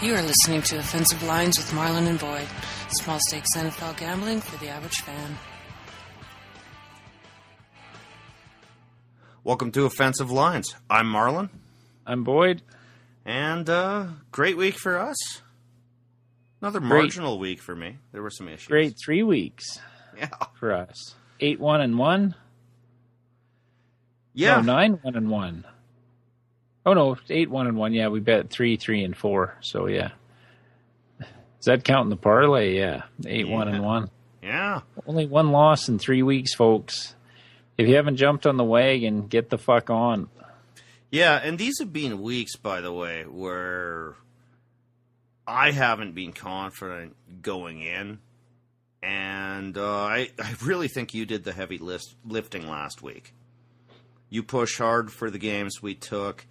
You are listening to Offensive Lines with Marlon and Boyd. Small stakes NFL gambling for the average fan. Welcome to Offensive Lines. I'm Marlon. I'm Boyd. And great week for us. Another marginal week for me. There were some issues. Great 3 weeks for us. 8-1-1. Yeah. No, 9-1-1. Oh, no, 8-1-1. Yeah, we bet 3-3-4. So, yeah. Does that count in the parlay? Yeah, 8-1-1. Yeah. Only one loss in 3 weeks, folks. If you haven't jumped on the wagon, get the fuck on. Yeah, and these have been weeks, by the way, where I haven't been confident going in. And I really think you did the heavy lifting last week. You pushed hard for the games we took.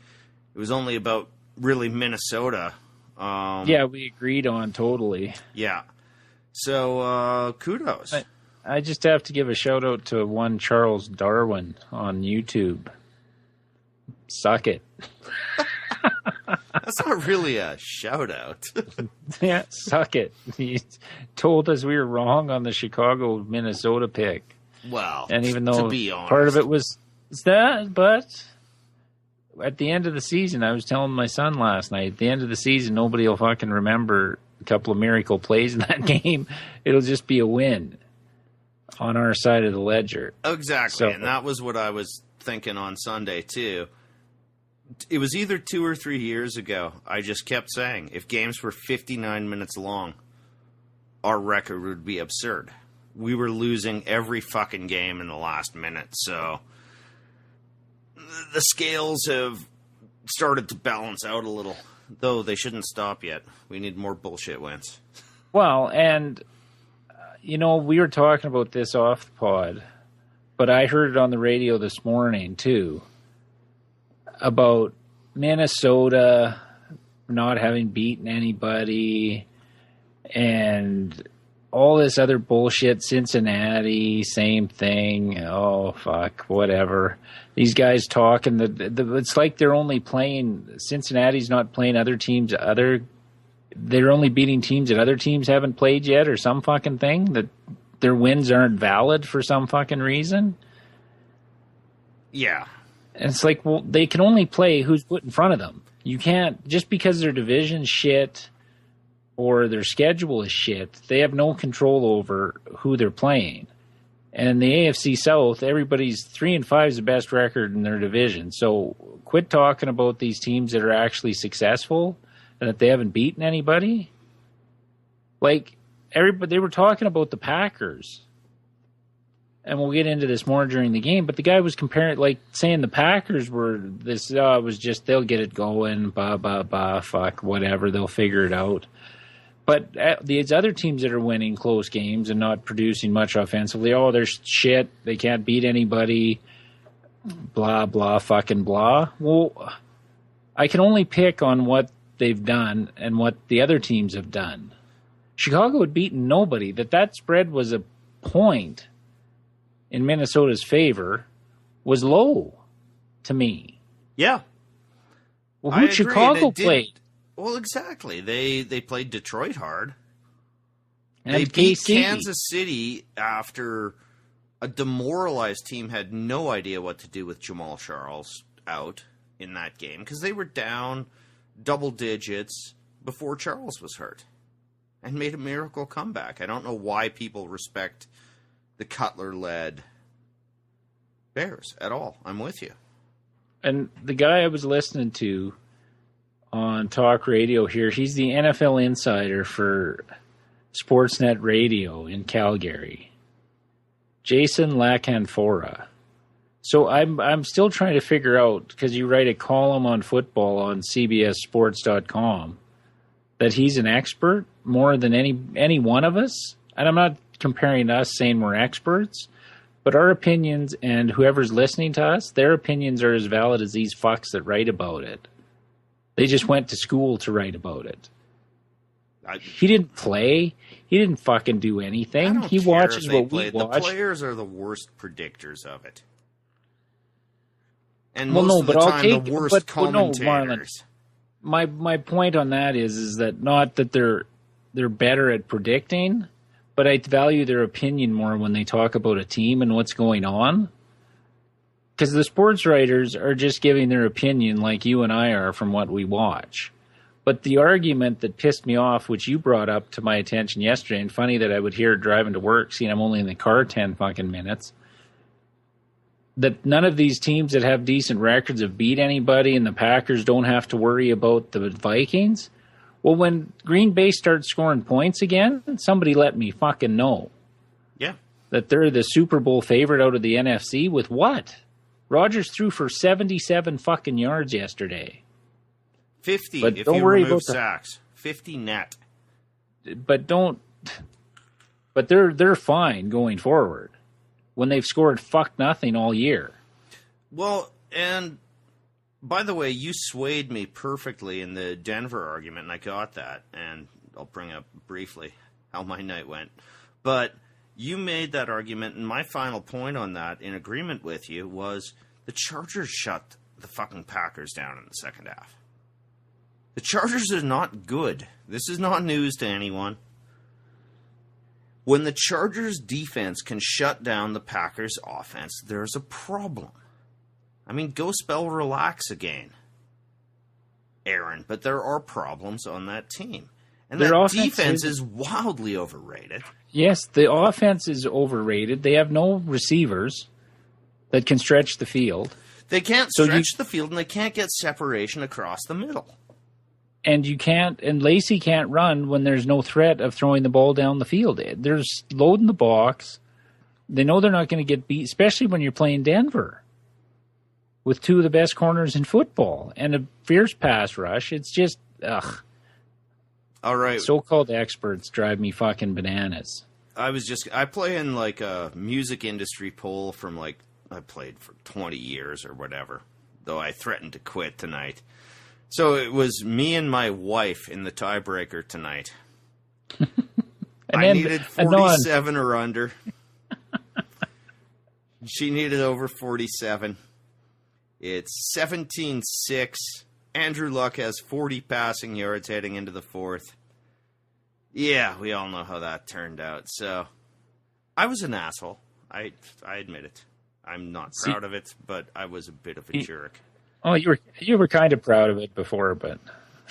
It was only about really Minnesota. Yeah, we agreed on totally. Yeah. So, kudos. I just have to give a shout-out to one Charles Darwin on YouTube. Suck it. That's not really a shout-out. Yeah, suck it. He told us we were wrong on the Chicago-Minnesota pick. Well, and even though to be honest, part of it was that, but at the end of the season, I was telling my son last night, at the end of the season, nobody will fucking remember a couple of miracle plays in that game. It'll just be a win on our side of the ledger. Exactly, so, and that was what I was thinking on Sunday, too. It was either 2 or 3 years ago. I just kept saying, if games were 59 minutes long, our record would be absurd. We were losing every fucking game in the last minute, so the scales have started to balance out a little, though they shouldn't stop yet. We need more bullshit wins. Well, and, you know, we were talking about this off the pod, but I heard it on the radio this morning, too, about Minnesota not having beaten anybody and all this other bullshit. Cincinnati, same thing. Oh, fuck, whatever. These guys talk, and it's like they're only playing. Cincinnati's not playing other teams. They're only beating teams that other teams haven't played yet, or some fucking thing. That their wins aren't valid for some fucking reason. Yeah. And it's like, well, they can only play who's put in front of them. You can't, just because their division's shit or their schedule is shit, they have no control over who they're playing. And in the AFC South, everybody's 3-5 is the best record in their division. So quit talking about these teams that are actually successful and that they haven't beaten anybody. Like, they were talking about the Packers. And we'll get into this more during the game, but the guy was comparing, like, saying the Packers were this, it was just, they'll get it going, fuck, whatever, they'll figure it out. But these other teams that are winning close games and not producing much offensively, oh, they're shit, they can't beat anybody, blah, blah, fucking blah. Well, I can only pick on what they've done and what the other teams have done. Chicago had beaten nobody. That spread was a point in Minnesota's favor was low to me. Yeah. Well, who'd Chicago play? Well, exactly. They played Detroit hard. And they beat KC. Kansas City after a demoralized team had no idea what to do with Jamal Charles out in that game because they were down double digits before Charles was hurt and made a miracle comeback. I don't know why people respect the Cutler-led Bears at all. I'm with you. And the guy I was listening to on talk radio here, he's the NFL insider for Sportsnet Radio in Calgary, Jason Lacanfora. So I'm still trying to figure out, because you write a column on football on CBSSports.com, that he's an expert more than any one of us. And I'm not comparing us saying we're experts, but our opinions and whoever's listening to us, their opinions are as valid as these fucks that write about it. They just went to school to write about it. He didn't play. He didn't fucking do anything. He watches what we watch. The players are the worst predictors of it. And Well, most no, of but the I'll time, take the worst commentators. No, my point on that is that not that they're better at predicting, but I value their opinion more when they talk about a team and what's going on. Because the sports writers are just giving their opinion like you and I are from what we watch. But the argument that pissed me off, which you brought up to my attention yesterday, and funny that I would hear it driving to work, seeing I'm only in the car 10 fucking minutes, that none of these teams that have decent records have beat anybody and the Packers don't have to worry about the Vikings. Well, when Green Bay starts scoring points again, somebody let me fucking know. Yeah. That they're the Super Bowl favorite out of the NFC with what? Rodgers threw for 77 fucking yards yesterday. 50 but if don't you worry remove about sacks. 50 net. But they're fine going forward when they've scored fuck nothing all year. Well, and by the way, you swayed me perfectly in the Denver argument, and I got that, and I'll bring up briefly how my night went. But you made that argument, and my final point on that, in agreement with you, was the Chargers shut the fucking Packers down in the second half. The Chargers are not good. This is not news to anyone. When the Chargers defense can shut down the Packers offense, there's a problem. I mean, go spell relax again, Aaron. But there are problems on that team. And that defense is wildly overrated. Yes, the offense is overrated. They have no receivers that can stretch the field. They can't stretch the field, and they can't get separation across the middle. And you can't, and Lacey can't run when there's no threat of throwing the ball down the field. There's loading the box. They know they're not going to get beat, especially when you're playing Denver with two of the best corners in football and a fierce pass rush. It's just, ugh. All right. So-called experts drive me fucking bananas. I play in like a music industry poll from like, I played for 20 years or whatever, though I threatened to quit tonight. So it was me and my wife in the tiebreaker tonight. I needed 47 or under. She needed over 47. It's 17-6. Andrew Luck has 40 passing yards heading into the fourth. Yeah, we all know how that turned out. So I was an asshole. I admit it. I'm not proud of it, but I was a bit of a jerk. Oh, you were kind of proud of it before, but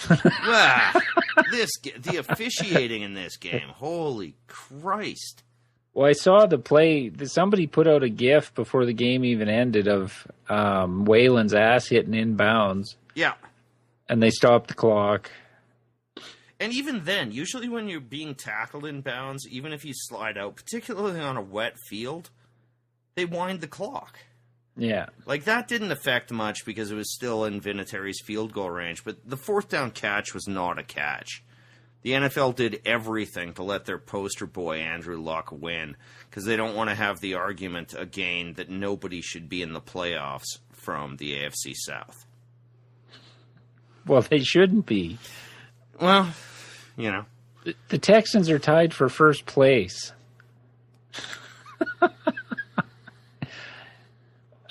the officiating in this game, holy Christ! Well, I saw the play. Somebody put out a GIF before the game even ended of Waylon's ass hitting inbounds. Yeah, and they stopped the clock. And even then, usually when you're being tackled in bounds, even if you slide out, particularly on a wet field, they wind the clock. Yeah. Like, that didn't affect much because it was still in Vinatieri's field goal range, but the fourth down catch was not a catch. The NFL did everything to let their poster boy, Andrew Luck, win, because they don't want to have the argument again that nobody should be in the playoffs from the AFC South. Well, they shouldn't be. Well, you know. The Texans are tied for first place.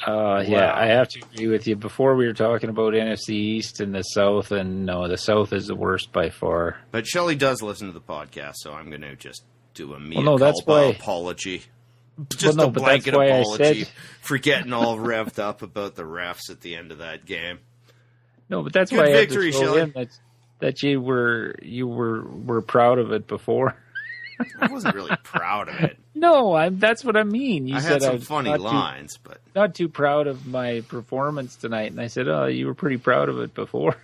Yeah, I have to agree with you. Before we were talking about NFC East and the South, and no, the South is the worst by far. But Shelley does listen to the podcast, so I'm going to just do a mea culpa apology. Just a blanket apology for getting all revved up about the refs at the end of that game. No, but that's why I had to throw in that you were proud of it before. I wasn't really proud of it. No, that's what I mean. You I said had some funny lines, but not too proud of my performance tonight. And I said, "Oh, you were pretty proud of it before."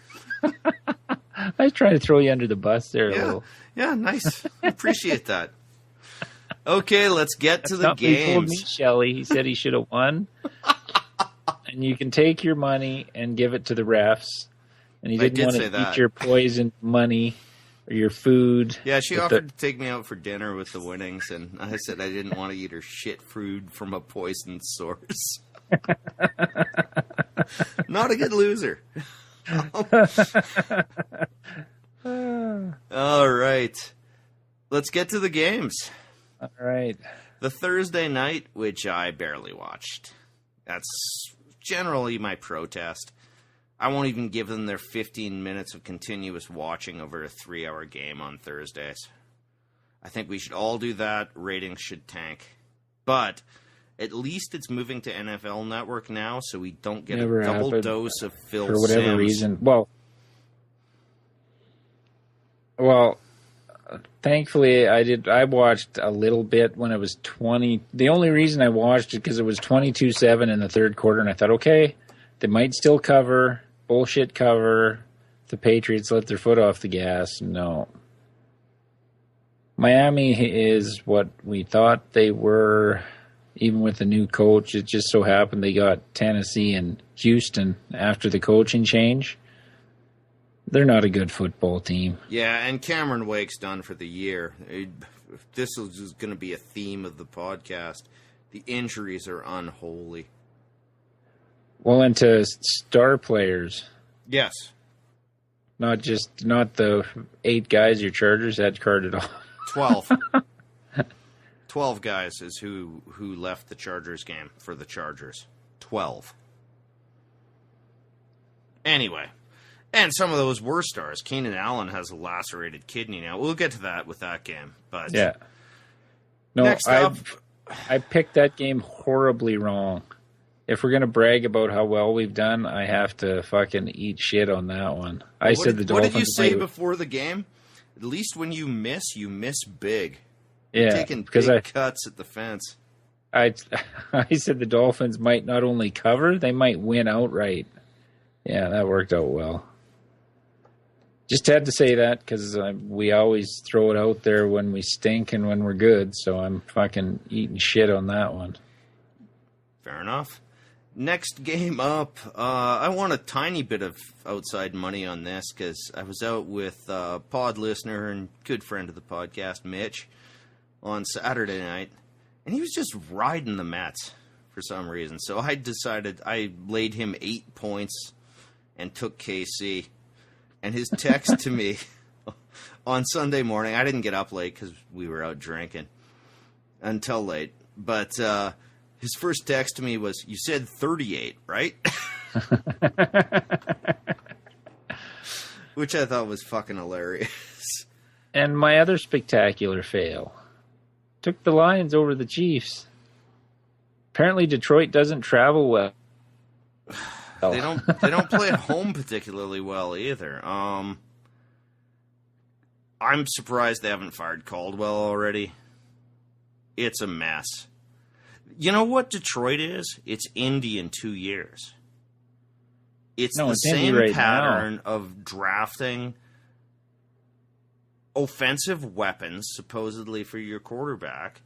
I was trying to throw you under the bus there a little. Yeah, nice. I appreciate that. Okay, let's get to the games. He told me, Shelley. He said he should have won. And you can take your money and give it to the refs. And he didn't want to eat your poison money. Or your food. Yeah, she offered to take me out for dinner with the winnings, and I said I didn't want to eat her shit food from a poisoned source. Not a good loser. All right. Let's get to the games. All right. The Thursday night, which I barely watched. That's generally my protest. I won't even give them their 15 minutes of continuous watching over a 3-hour game on Thursdays. I think we should all do that. Ratings should tank. But at least it's moving to NFL Network now, so we don't get a double dose of Phil Simms. For whatever reason. Well, thankfully, I watched a little bit when it was 20. The only reason I watched it because it was 22-7 in the third quarter, and I thought, okay, they might still cover, bullshit cover. The Patriots let their foot off the gas. No. Miami is what we thought they were, even with the new coach. It just so happened they got Tennessee and Houston after the coaching change. They're not a good football team. Yeah, and Cameron Wake's done for the year. This is going to be a theme of the podcast. The injuries are unholy. Well, and to star players. Yes. Not the 8 guys your Chargers had carted off. 12. 12 guys is who left the Chargers game for the Chargers. 12. Anyway. And some of those were stars. Keenan Allen has a lacerated kidney now. We'll get to that with that game. But yeah. No, next up, I picked that game horribly wrong. If we're going to brag about how well we've done, I have to fucking eat shit on that one. I said the Dolphins. What did you say before the game? At least when you miss big. Yeah, you're taking big cuts at the fence. I said the Dolphins might not only cover, they might win outright. Yeah, that worked out well. Just had to say that because we always throw it out there when we stink and when we're good, so I'm fucking eating shit on that one. Fair enough. Next game up, I won a tiny bit of outside money on this because I was out with pod listener and good friend of the podcast, Mitch, on Saturday night, and he was just riding the Mets for some reason. So I decided I laid him 8 points and took KC. And his text to me on Sunday morning, I didn't get up late because we were out drinking until late, but his first text to me was, "You said 38, right?" Which I thought was fucking hilarious. And my other spectacular fail. Took the Lions over the Chiefs. Apparently Detroit doesn't travel well. They don't play at home particularly well either. I'm surprised they haven't fired Caldwell already. It's a mess. You know what Detroit is? It's Indy in 2 years. It's the same right pattern of drafting offensive weapons, supposedly for your quarterback,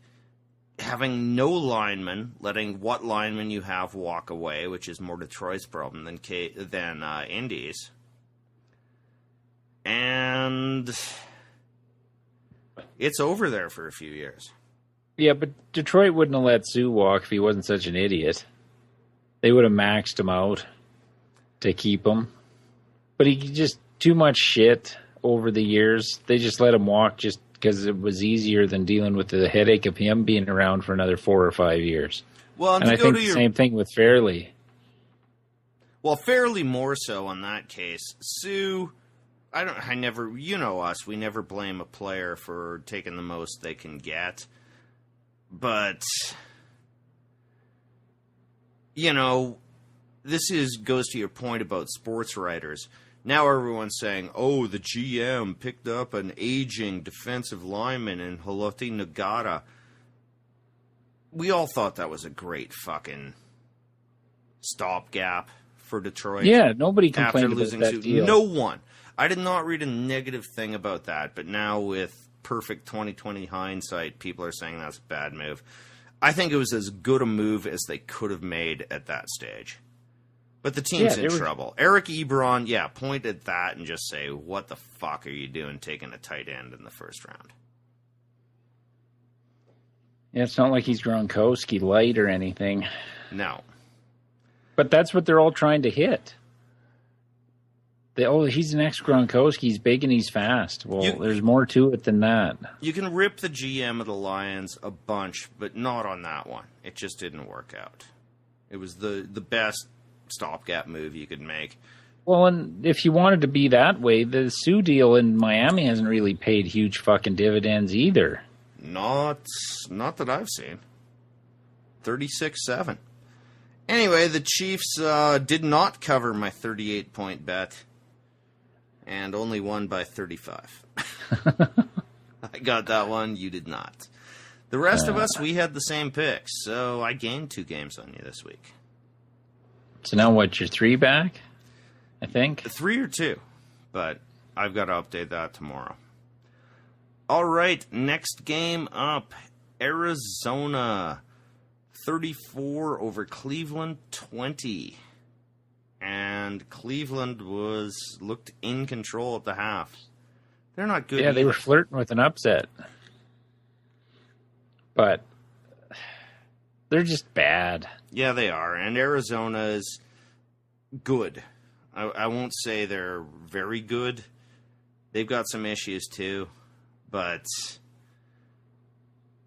having no linemen, letting what lineman you have walk away, which is more Detroit's problem than Indy's. And it's over there for a few years. Yeah, but Detroit wouldn't have let Sue walk if he wasn't such an idiot. They would have maxed him out to keep him. But he just, too much shit over the years. They just let him walk just because it was easier than dealing with the headache of him being around for another 4 or 5 year. Well, and I think the same thing with Fairley. Well, Fairley more so on that case. Sue, you know us, we never blame a player for taking the most they can get. But, you know, this goes to your point about sports writers. Now everyone's saying, oh, the GM picked up an aging defensive lineman in Haloti Nagata. We all thought that was a great fucking stopgap for Detroit. Yeah, nobody complained about that deal. No one. I did not read a negative thing about that, but now with perfect 2020 hindsight, people are saying that's a bad move. I think it was as good a move as they could have made at that stage. But the team's in trouble. Eric Ebron, point at that and just say, what the fuck are you doing taking a tight end in the first round? Yeah, it's not like he's Gronkowski light or anything. No. But that's what they're all trying to hit. He's an ex-Gronkowski. He's big and he's fast. Well, there's more to it than that. You can rip the GM of the Lions a bunch, but not on that one. It just didn't work out. It was the best stopgap move you could make. Well, and if you wanted to be that way, the Sue deal in Miami hasn't really paid huge fucking dividends either. Not that I've seen. 36-7. Anyway, the Chiefs did not cover my 38-point bet and only won by 35. I got that one. You did not. The rest of us, we had the same picks, so I gained 2 games on you this week. So now what, you're 3 back, I think? 3 or 2, but I've got to update that tomorrow. All right, next game up, Arizona 34 over Cleveland 20. And Cleveland looked in control at the half. They're not good. Yeah, they were flirting with an upset. But they're just bad. Yeah, they are. And Arizona is good. I won't say they're very good. They've got some issues too. But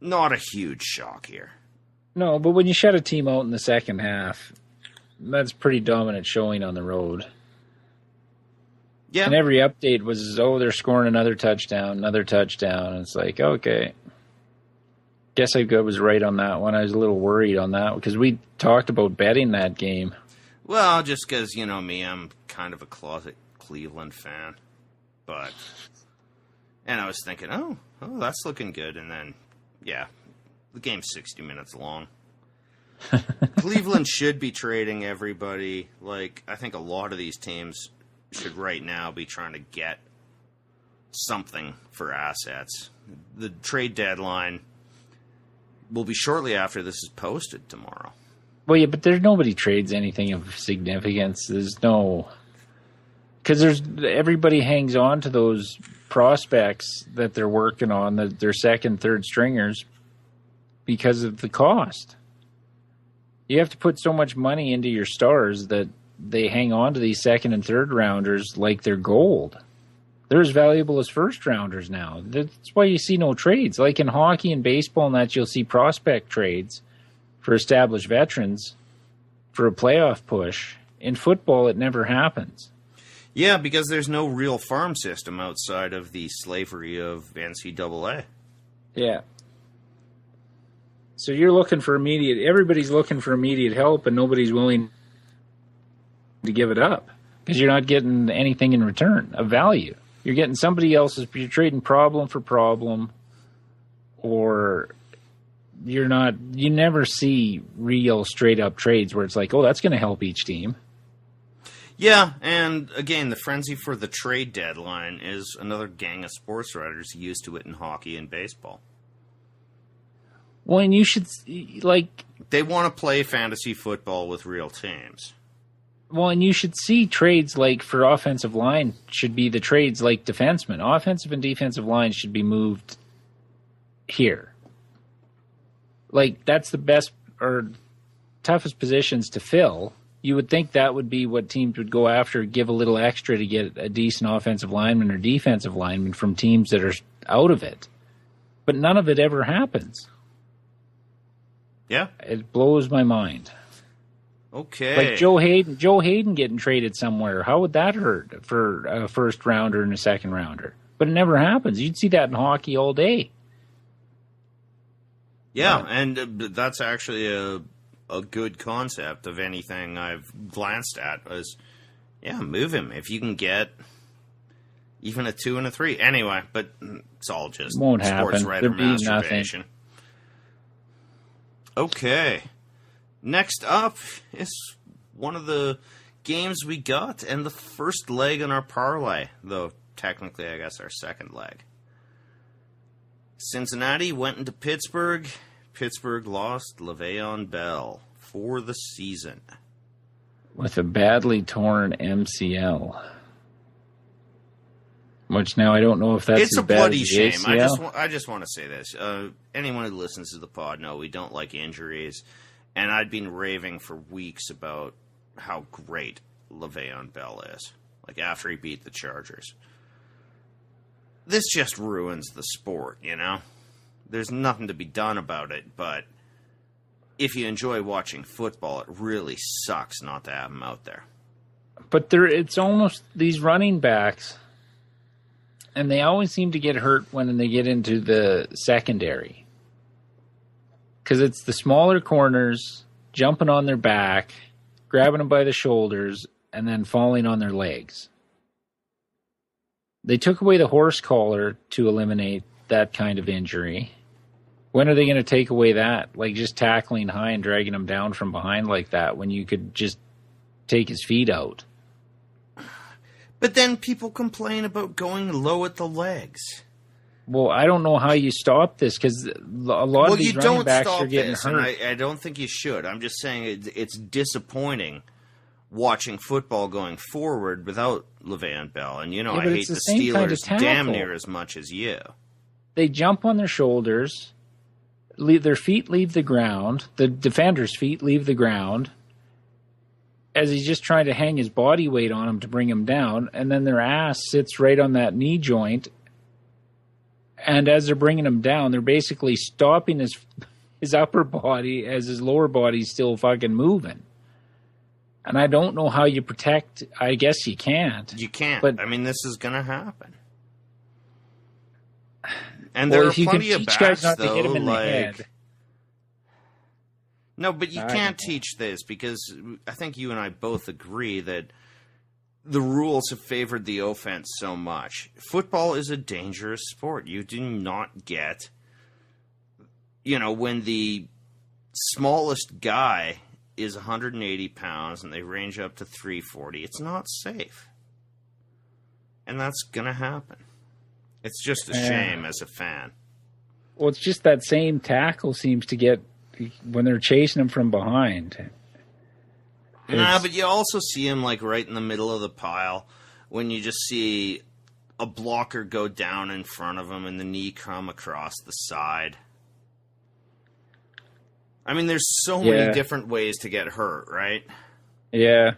not a huge shock here. No, but when you shut a team out in the second half, that's pretty dominant showing on the road. Yeah. And every update was, they're scoring another touchdown. And it's like, okay. Guess I was right on that one. I was a little worried on that because we talked about betting that game. Well, just because, you know me, I'm kind of a closet Cleveland fan. And I was thinking, oh, that's looking good. And then, yeah, the game's 60 minutes long. Cleveland should be trading everybody. Like, I think a lot of these teams should right now be trying to get something for assets. The trade deadline will be shortly after this is posted tomorrow. Well, yeah, but there's nobody trades anything of significance. There's no... Because everybody hangs on to those prospects that they're working on, that they're second, third stringers, because of the cost. You have to put so much money into your stars that they hang on to these second and third rounders like they're gold. They're as valuable as first rounders now. That's why you see no trades. Like in hockey and baseball and that, you'll see prospect trades for established veterans for a playoff push. In football, it never happens. Yeah, because there's no real farm system outside of the slavery of NCAA. Yeah. So you're looking for everybody's looking for immediate help, and nobody's willing to give it up because you're not getting anything in return of value. You're getting somebody else's, you're trading problem for problem, or you never see real straight up trades where it's like, oh, that's going to help each team. Yeah, and again, the frenzy for the trade deadline is another gang of sports writers used to it in hockey and baseball. Well, and you should, like... They want to play fantasy football with real teams. Well, and you should see trades like for offensive line should be the trades like defensemen. Offensive and defensive lines should be moved here. Like, that's the best or toughest positions to fill. You would think that would be what teams would go after, give a little extra to get a decent offensive lineman or defensive lineman from teams that are out of it. But none of it ever happens. Yeah. It blows my mind. Okay. Like Joe Hayden getting traded somewhere. How would that hurt for a first rounder and a second rounder? But it never happens. You'd see that in hockey all day. Yeah, and that's actually a good concept of anything I've glanced at was, yeah, move him if you can get even a 2 and a 3. Anyway, but it's all just won't sports happen. writer There'd be masturbation. nothing. Okay. Next up is one of the games we got and the first leg in our parlay, though technically I guess our second leg. Cincinnati went into Pittsburgh. Pittsburgh lost Le'Veon Bell for the season. With a badly torn MCL. Which now I don't know if that's it's as a bad bloody as shame. ACL. I just want to say this. Anyone who listens to the pod know we don't like injuries. And I'd been raving for weeks about how great Le'Veon Bell is. Like after he beat the Chargers. This just ruins the sport, you know? There's nothing to be done about it, but if you enjoy watching football, it really sucks not to have him out there. But it's almost these running backs, and they always seem to get hurt when they get into the secondary. Because it's the smaller corners jumping on their back, grabbing them by the shoulders, and then falling on their legs. They took away the horse collar to eliminate that kind of injury. When are they going to take away that? Like just tackling high and dragging him down from behind like that when you could just take his feet out. But then people complain about going low at the legs. Well, I don't know how you stop this because a lot of these running backs are getting hurt. And I don't think you should. I'm just saying it's disappointing watching football going forward without Le'Veon Bell. And, I hate the Steelers damn near as much as you. They jump on their shoulders, their feet leave the ground, the defender's feet leave the ground, as he's just trying to hang his body weight on him to bring him down, and then their ass sits right on that knee joint, and as they're bringing him down, they're basically stopping his upper body as his lower body's still fucking moving. And I don't know how you protect. I guess you can't. You can't. But, this is going to happen. And there are plenty of backs, though, to hit him in the head. No, but you can't teach this because I think you and I both agree that the rules have favored the offense so much. Football is a dangerous sport. You do not get, when the smallest guy is 180 pounds and they range up to 340, it's not safe. And that's going to happen. It's just a shame as a fan. Well, it's just that same tackle seems to get when they're chasing him from behind. But you also see him right in the middle of the pile when you just see a blocker go down in front of him and the knee come across the side. There's so many different ways to get hurt, right? Yeah.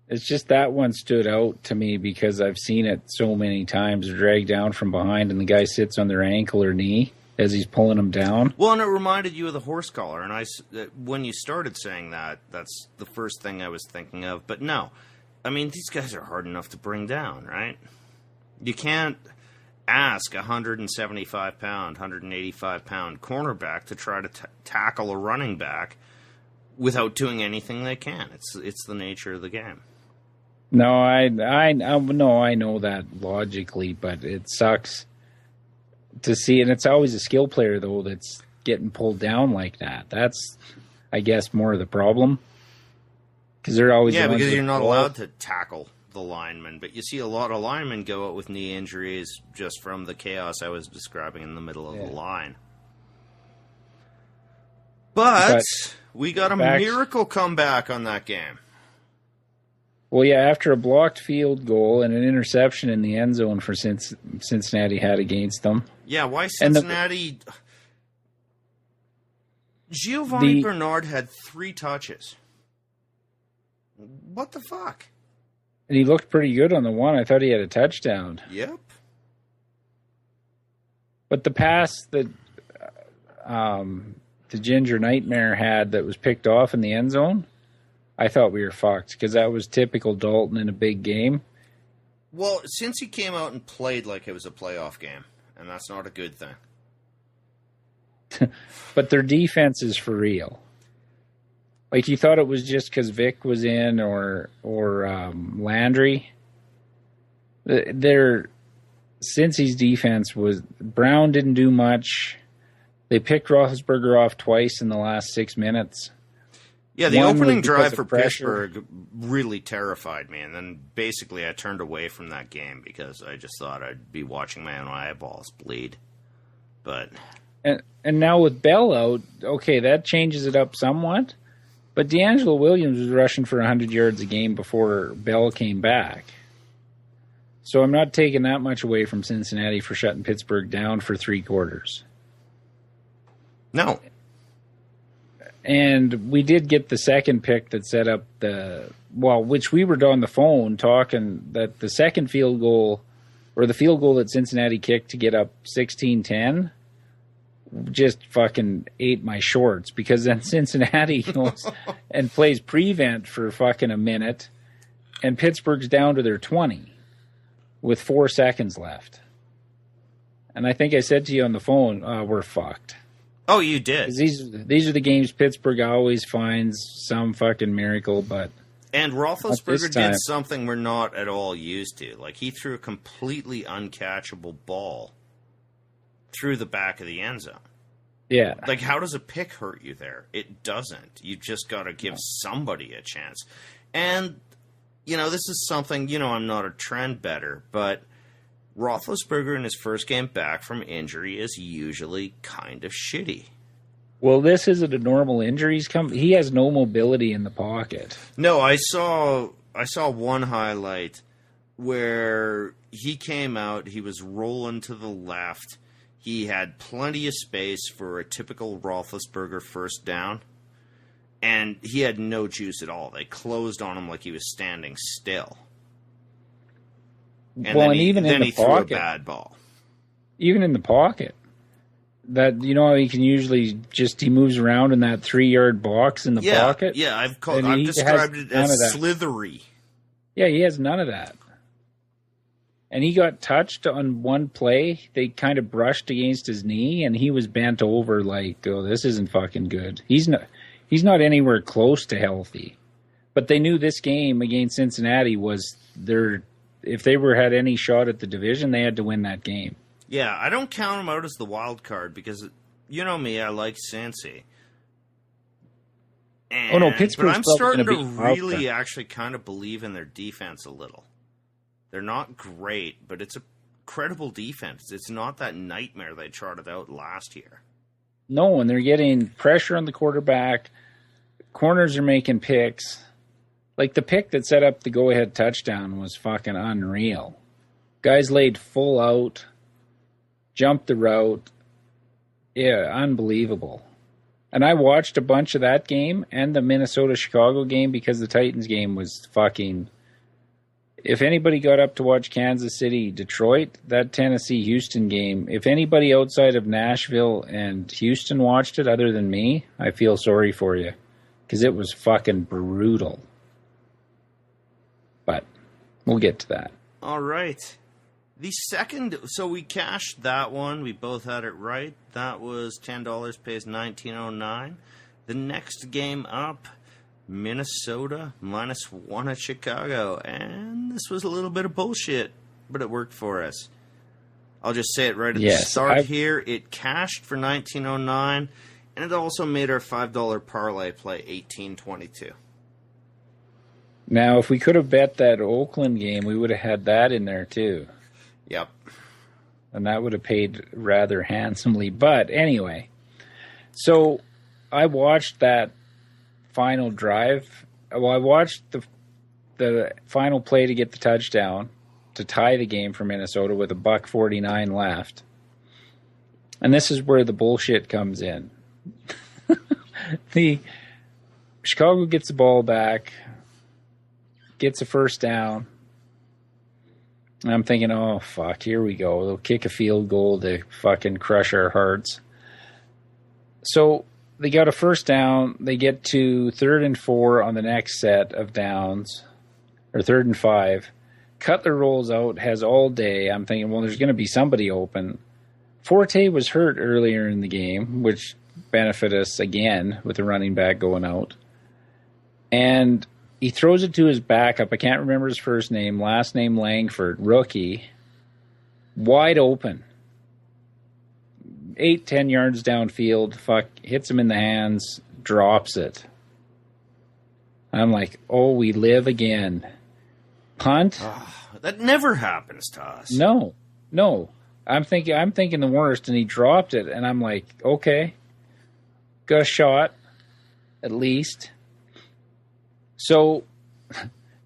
It's just that one stood out to me because I've seen it so many times, dragged down from behind, and the guy sits on their ankle or knee as he's pulling them down. Well, and it reminded you of the horse collar. And when you started saying that, that's the first thing I was thinking of. But no, these guys are hard enough to bring down, right? You can't ask a 175-pound, 185-pound cornerback to try to tackle a running back without doing anything they can. It's the nature of the game. No, I know that logically, but it sucks to see, and it's always a skill player though that's getting pulled down like that. That's, I guess, more of the problem because they're always because you're not allowed to tackle the linemen, but you see a lot of linemen go out with knee injuries just from the chaos I was describing in the middle of the line. But we got a miracle comeback on that game. Well, yeah, after a blocked field goal and an interception in the end zone for Cincinnati had against them. Yeah, why Cincinnati? Giovanni Bernard had 3 touches. What the fuck? And he looked pretty good on the one. I thought he had a touchdown. Yep. But the pass that the Ginger Nightmare had that was picked off in the end zone, I thought we were fucked because that was typical Dalton in a big game. Well, since he came out and played like it was a playoff game, and that's not a good thing. But their defense is for real. Like, you thought it was just because Vic was in or Landry. Cincy's defense was... Brown didn't do much. They picked Roethlisberger off twice in the last 6 minutes. Yeah, the opening drive for Pittsburgh really terrified me, and then basically I turned away from that game because I just thought I'd be watching my own eyeballs bleed. But and now with Bell out, okay, that changes it up somewhat. But D'Angelo Williams was rushing for 100 yards a game before Bell came back. So I'm not taking that much away from Cincinnati for shutting Pittsburgh down for 3 quarters. No. And we did get the second pick that set up which we were on the phone talking that the second field goal, or the field goal that Cincinnati kicked to get up 16-10, just fucking ate my shorts because then Cincinnati goes and plays prevent for fucking a minute and Pittsburgh's down to their 20 with 4 seconds left. And I think I said to you on the phone, we're fucked. Oh, you did. These are the games Pittsburgh always finds some fucking miracle, but... And Roethlisberger did something we're not at all used to. Like, he threw a completely uncatchable ball through the back of the end zone. Yeah. Like, how does a pick hurt you there? It doesn't. You just got to give somebody a chance. And, this is something, I'm not a trend better, but Roethlisberger in his first game back from injury is usually kind of shitty. Well, this isn't a normal injury. He has no mobility in the pocket. No, I saw one highlight where he came out, he was rolling to the left. He had plenty of space for a typical Roethlisberger first down, and he had no juice at all. They closed on him like he was standing still. And then he threw a bad ball. Even in the pocket. That, he can usually he moves around in that 3-yard box in the pocket. Yeah, I've described it as slithery. Yeah, he has none of that. And he got touched on one play. They kind of brushed against his knee, and he was bent over like, oh, this isn't fucking good. He's not anywhere close to healthy. But they knew this game against Cincinnati was if they had any shot at the division, they had to win that game. Yeah, I don't count them out as the wild card because, you know me, I like Cincy. Pittsburgh's but I'm starting to really actually kind of believe in their defense a little. They're not great, but it's a credible defense. It's not that nightmare they charted out last year. No, and they're getting pressure on the quarterback. Corners are making picks. Like the pick that set up the go-ahead touchdown was fucking unreal. Guys laid full out, jumped the route. Yeah, unbelievable. And I watched a bunch of that game and the Minnesota-Chicago game because the Titans game was fucking... If anybody got up to watch Kansas City, Detroit, that Tennessee-Houston game, if anybody outside of Nashville and Houston watched it other than me, I feel sorry for you. Because it was fucking brutal. But we'll get to that. All right. The second, so we cashed that one. We both had it right. That was $10 pays $19.09. The next game up, Minnesota -1 at Chicago. And this was a little bit of bullshit, but it worked for us. I'll just say it right at the start here. It cashed for $19.09, and it also made our $5 parlay play $18.22. Now, if we could have bet that Oakland game, we would have had that in there too. Yep. And that would have paid rather handsomely. But anyway, so I watched that final drive. Well, I watched the final play to get the touchdown to tie the game for Minnesota with $1:49 left. And this is where the bullshit comes in. The Chicago gets the ball back, gets a first down. And I'm thinking, oh, fuck, here we go. They'll kick a field goal to fucking crush our hearts. So they got a first down. They get to 3rd and 4 on the next set of downs, or 3rd and 5. Cutler rolls out, has all day. I'm thinking, well, there's going to be somebody open. Forte was hurt earlier in the game, which benefited us again with the running back going out. And he throws it to his backup. I can't remember his first name. Last name Langford, rookie. Wide open. 8-10 yards downfield. Fuck, hits him in the hands, drops it. I'm like, oh, we live again. Punt? That never happens to us. No. I'm thinking the worst, and he dropped it, and I'm like, okay. Got a shot, at least. So,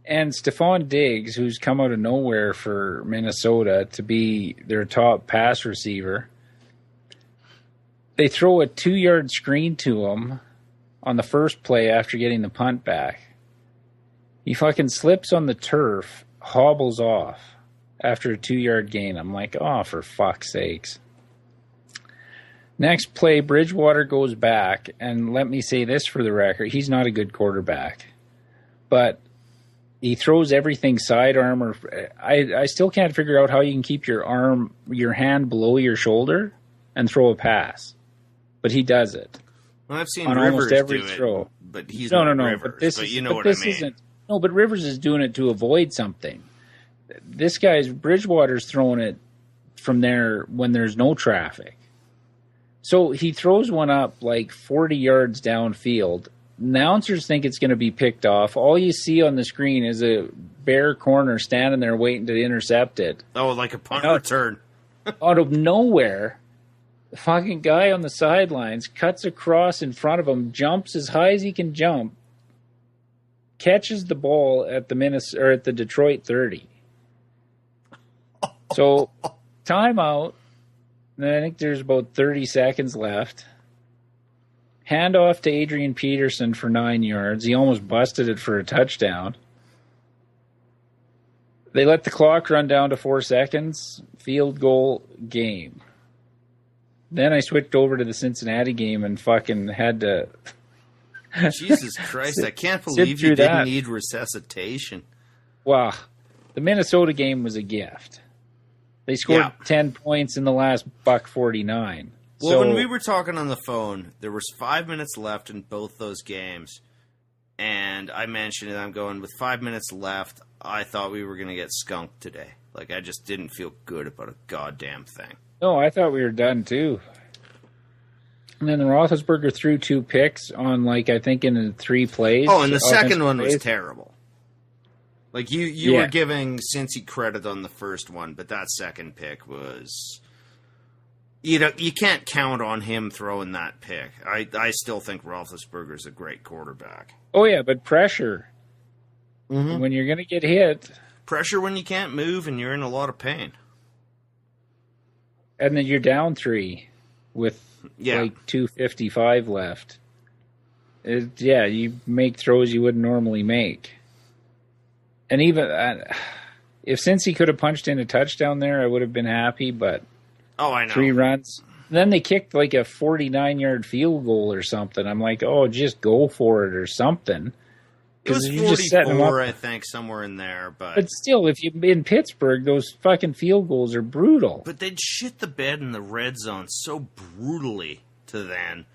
and Stephon Diggs, who's come out of nowhere for Minnesota to be their top pass receiver, they throw a 2-yard screen to him on the first play after getting the punt back. He fucking slips on the turf, hobbles off after a 2-yard gain. I'm like, oh, for fuck's sakes. Next play, Bridgewater goes back, and let me say this for the record, he's not a good quarterback. But He throws everything sidearm, or I still can't figure out how you can keep your hand below your shoulder and throw a pass, but he does it. Well, I've seen on Rivers almost every do throw. it, but he's no, not no, no. Rivers. But you know what I mean. No, but Rivers is doing it to avoid something. This guy's Bridgewater's throwing it from there when there's no traffic. So he throws one up like 40 yards downfield. Announcers think it's going to be picked off. All you see on the screen is a bare corner standing there waiting to intercept it. Oh, like a punt return. Out of nowhere, the fucking guy on the sidelines cuts across in front of him, jumps as high as he can jump, catches the ball at the Detroit 30. So, timeout. And I think there's about 30 seconds left. Hand off to Adrian Peterson for 9 yards. He almost busted it for a touchdown. They let the clock run down to 4 seconds. Field goal, game. Then I switched over to the Cincinnati game and fucking had to... Jesus Christ, I can't believe you didn't need resuscitation. Wow. The Minnesota game was a gift. They scored 10 points in the last $1.49. Well, when we were talking on the phone, there was 5 minutes left in both those games. And I mentioned it, I'm going, with 5 minutes left, I thought we were going to get skunked today. Like, I just didn't feel good about a goddamn thing. No, I thought we were done, too. And then Roethlisberger threw 2 picks on, like, I think in 3 plays. Oh, and the second one was terrible. Like, you were giving Cincy credit on the first one, but that second pick was... You can't count on him throwing that pick. I still think Roethlisberger's a great quarterback. Oh, yeah, but pressure. Mm-hmm. When you're going to get hit. Pressure when you can't move and you're in a lot of pain. And then you're down 3 with like 2:55 left. You make throws you wouldn't normally make. And even if Cincy could have punched in a touchdown there, I would have been happy, but... Oh, I know. 3 runs. Then they kicked like a 49-yard field goal or something. I'm like, oh, just go for it or something. It was 44, I think, somewhere in there. But still, if you in Pittsburgh, those fucking field goals are brutal. But they'd shit the bed in the red zone so brutally to then.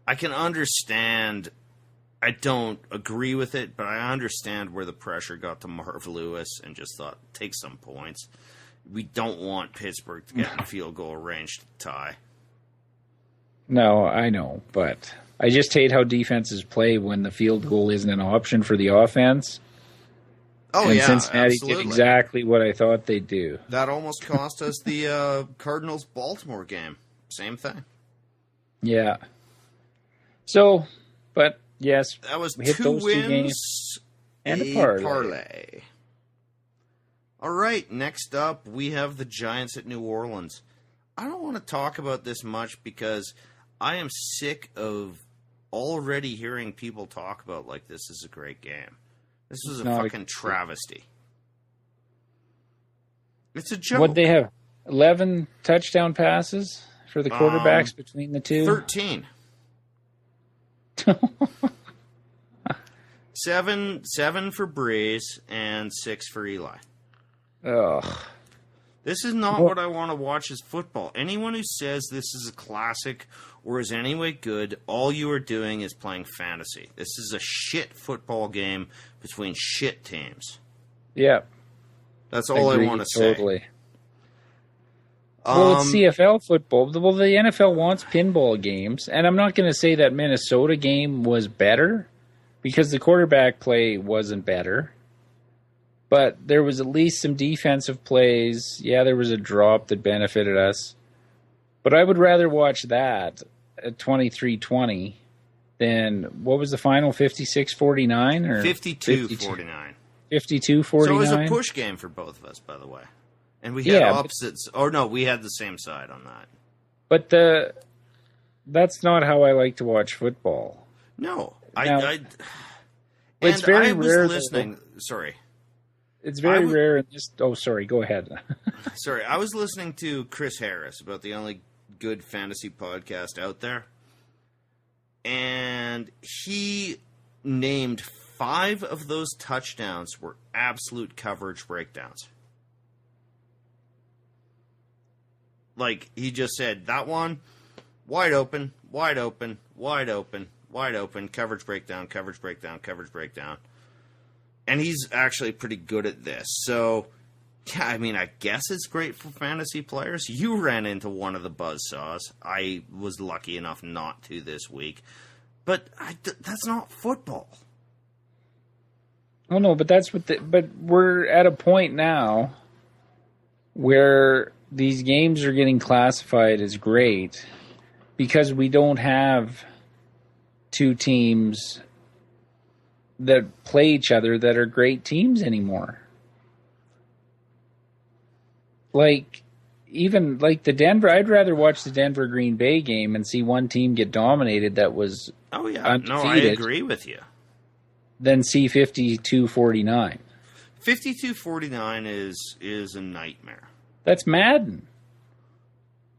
I can understand. I don't agree with it, but I understand where the pressure got to Marv Lewis and just thought, take some points. We don't want Pittsburgh to get in field goal range to tie. No, I know, but I just hate how defenses play when the field goal isn't an option for the offense. Oh, and Cincinnati did exactly what I thought they'd do. That almost cost us the Cardinals-Baltimore game. Same thing. Yeah. So, but yes, that was we hit 2 those wins 2 games and a parlay. All right, next up, we have the Giants at New Orleans. I don't want to talk about this much because I am sick of already hearing people talk about like this is a great game. This is a fucking travesty. It's a joke. What'd they have? 11 touchdown passes for the quarterbacks between the two? 13. 7 for Breeze and 6 for Eli. Ugh. This is not what I want to watch as football. Anyone who says this is a classic or is anyway good, all you are doing is playing fantasy. This is a shit football game between shit teams. Yeah. That's all I want to say. Totally. Well, it's CFL football. Well, the NFL wants pinball games, and I'm not going to say that Minnesota game was better because the quarterback play wasn't better. But there was at least some defensive plays. Yeah, there was a drop that benefited us. But I would rather watch that at 23-20 than, what was the final, 56-49? Or 52-49. 52-49. So it was a push game for both of us, by the way. And we had opposites. Or no, we had the same side on that. But that's not how I like to watch football. No. It's very rare. Sorry. It's very rare. Oh, sorry. Go ahead. Sorry. I was listening to Chris Harris about the only good fantasy podcast out there. And he named 5 of those touchdowns were absolute coverage breakdowns. Like, he just said, that one, wide open, wide open, wide open, wide open, coverage breakdown, coverage breakdown, coverage breakdown. And he's actually pretty good at this. So, yeah, I mean, I guess it's great for fantasy players. You ran into one of the buzzsaws. I was lucky enough not to this week. But that's not football. Oh no, but but we're at a point now where these games are getting classified as great because we don't have two teams that play each other that are great teams anymore. Like, even like the Denver, I'd rather watch the Denver Green Bay game and see one team get dominated that was undefeated. No, I agree with you. Than see 52-49. 52-49 is a nightmare. That's Madden.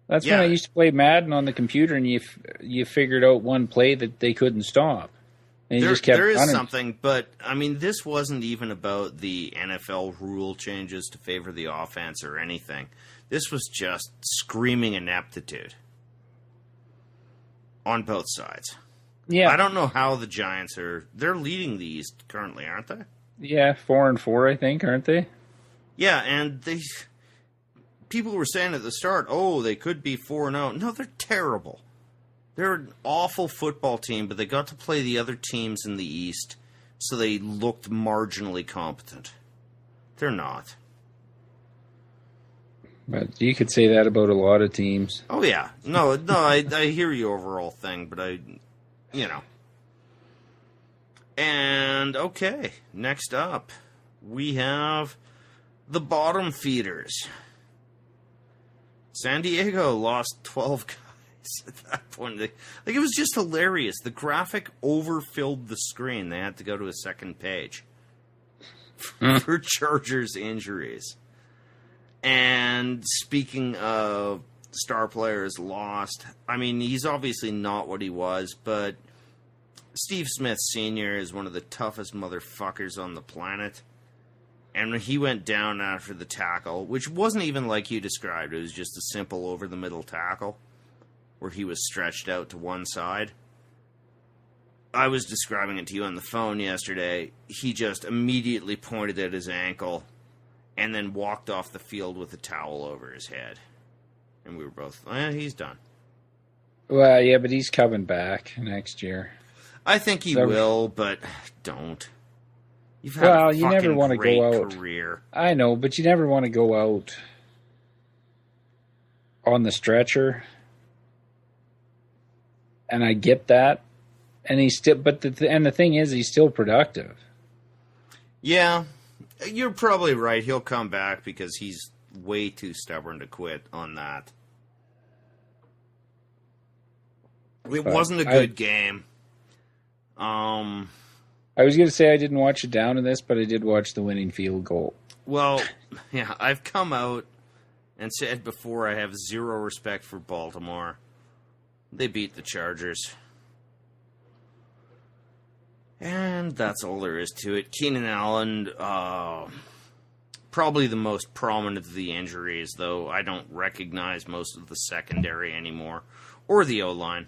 That's when I used to play Madden on the computer, and you figured out one play that they couldn't stop. And you just kept there is running. something, but, I mean, this wasn't even about the NFL rule changes to favor the offense or anything. This was just screaming ineptitude on both sides. Yeah. I don't know how the Giants they're leading the East currently, aren't they? Yeah, 4-4, I think, aren't they? Yeah, and people were saying at the start, oh, they could be 4-0. No, they're terrible. They're an awful football team, but they got to play the other teams in the East, so they looked marginally competent. They're not. But you could say that about a lot of teams. Oh, yeah. No, I hear you overall thing, but you know. And, okay, next up, we have the bottom feeders. San Diego lost 12 guys at that point. Like, it was just hilarious. The graphic overfilled the screen. They had to go to a second page for Chargers injuries. And speaking of star players lost, I mean, he's obviously not what he was, but Steve Smith Sr. is one of the toughest motherfuckers on the planet. And when he went down after the tackle, which wasn't even like you described, it was just a simple over-the-middle tackle where he was stretched out to one side. I was describing it to you on the phone yesterday. He just immediately pointed at his ankle and then walked off the field with a towel over his head. And we were both, he's done. Well, yeah, but he's coming back next year. I think he will, but don't. You've had you never want to go out. Career. I know, but you never want to go out on the stretcher. And I get that. And he's still, but the thing is, he's still productive. Yeah. You're probably right. He'll come back because he's way too stubborn to quit on that. It wasn't a good game. I was going to say I didn't watch it down in this, but I did watch the winning field goal. Well, yeah, I've come out and said before I have zero respect for Baltimore. They beat the Chargers. And that's all there is to it. Keenan Allen, probably the most prominent of the injuries, though I don't recognize most of the secondary anymore. Or the O-line.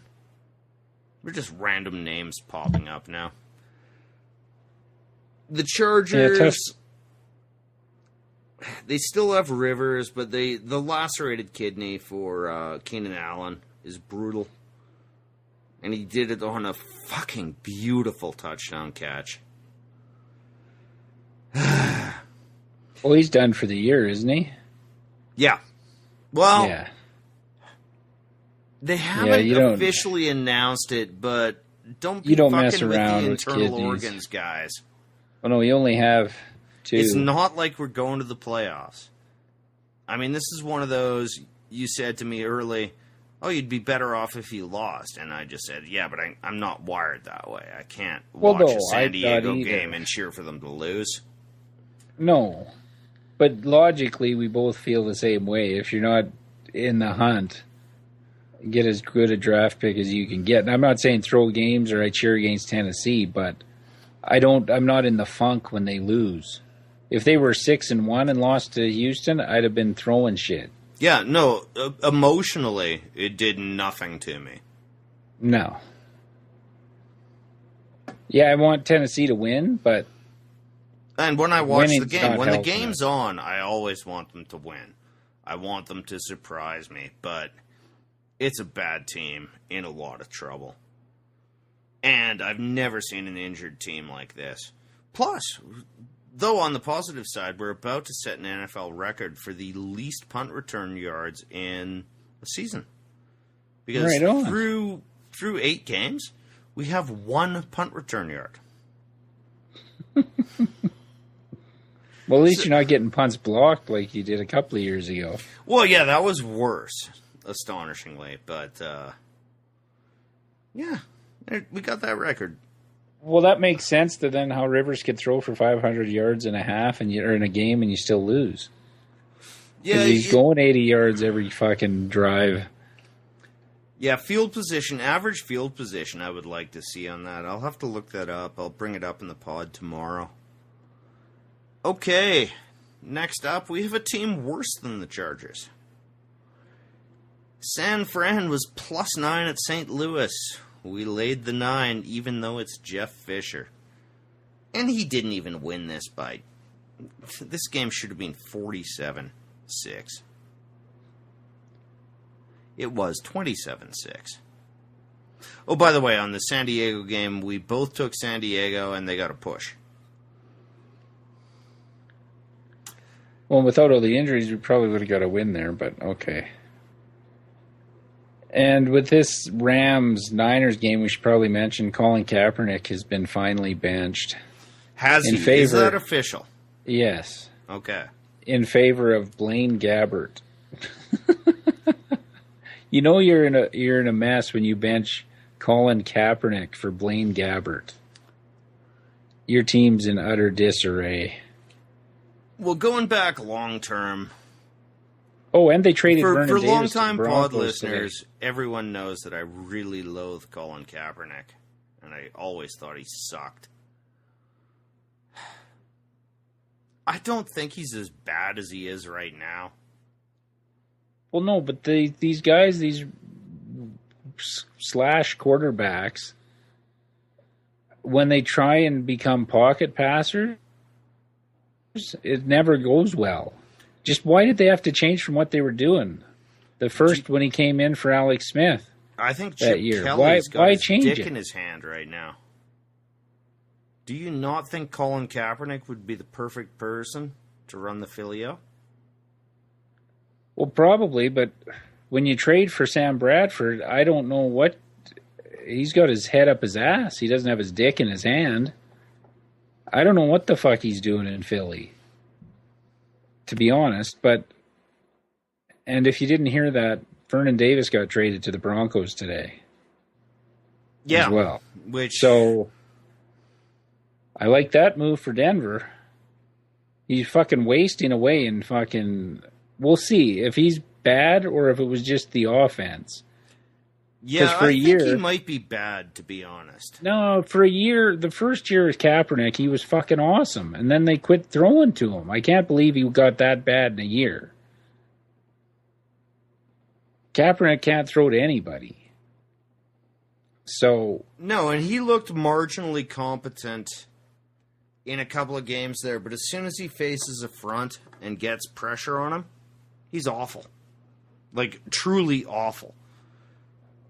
They're just random names popping up now. The Chargers, they still have Rivers, but the lacerated kidney for Keenan Allen is brutal. And he did it on a fucking beautiful touchdown catch. Well, he's done for the year, isn't he? Yeah. Well, yeah. They haven't officially announced it, but don't be fucking mess around with the with internal kidneys. organs, guys. Oh, no, we only have 2. It's not like we're going to the playoffs. I mean, this is one of those, you said to me early, oh, you'd be better off if you lost. And I just said, yeah, but I'm not wired that way. I can't watch a San Diego game and cheer for them to lose. No. But logically, we both feel the same way. If you're not in the hunt, get as good a draft pick as you can get. And I'm not saying throw games or I cheer against Tennessee, but I'm not in the funk when they lose. If they were 6-1 and lost to Houston, I'd have been throwing shit. Yeah, no, emotionally, it did nothing to me. No. Yeah, I want Tennessee to win, but... And when I watch the game, when the helping game's it. on, I always want them to win. I want them to surprise me, but it's a bad team in a lot of trouble. And I've never seen an injured team like this. Plus, though on the positive side, we're about to set an NFL record for the least punt return yards in a season. Because Right on. through 8 games, we have 1 punt return yard. Well, at least you're not getting punts blocked like you did a couple of years ago. Well, yeah, that was worse, astonishingly. But, yeah, we got that record. Well, that makes sense to then how Rivers could throw for 500 yards and a half and you're in a game and you still lose. Yeah, he's going 80 yards every fucking drive. Yeah, field position, average field position I would like to see on that. I'll have to look that up. I'll bring it up in the pod tomorrow. Okay, next up, we have a team worse than the Chargers. San Fran was +9 at St. Louis. We laid the 9, even though it's Jeff Fisher. And he didn't even win this by... This game should have been 47-6. It was 27-6. Oh, by the way, on the San Diego game, we both took San Diego, and they got a push. Well, without all the injuries, we probably would have got a win there, but okay. And with this Rams-Niners game, we should probably mention Colin Kaepernick has been finally benched. Has he? Is that official? Yes. Okay. In favor of Blaine Gabbert. You know you're in a mess when you bench Colin Kaepernick for Blaine Gabbert. Your team's in utter disarray. Well, going back long term. Oh, and they traded Vernon for Davis long-time to the pod Broncos listeners. today. Everyone knows that I really loathe Colin Kaepernick, and I always thought he sucked. I don't think he's as bad as he is right now. Well, no, but these guys, these slash quarterbacks, when they try and become pocket passers, it never goes well. Just why did they have to change from what they were doing? The first when he came in for Alex Smith. I think that Chip year. Kelly's got Why his change dick it? in his hand right now. Do you not think Colin Kaepernick would be the perfect person to run the Philly-O? Well, probably, but when you trade for Sam Bradford, I don't know what... He's got his head up his ass. He doesn't have his dick in his hand. I don't know what the fuck he's doing in Philly, to be honest. But, and if you didn't hear that, Vernon Davis got traded to the Broncos today. Yeah. As well. So, I like that move for Denver. He's fucking wasting away and fucking... We'll see if he's bad or if it was just the offense. Yeah, for I a year, think he might be bad, to be honest. No, for a year, the first year as Kaepernick, he was fucking awesome. And then they quit throwing to him. I can't believe he got that bad in a year. Kaepernick can't throw to anybody. So... No, and he looked marginally competent in a couple of games there, but as soon as he faces a front and gets pressure on him, he's awful. Like, truly awful.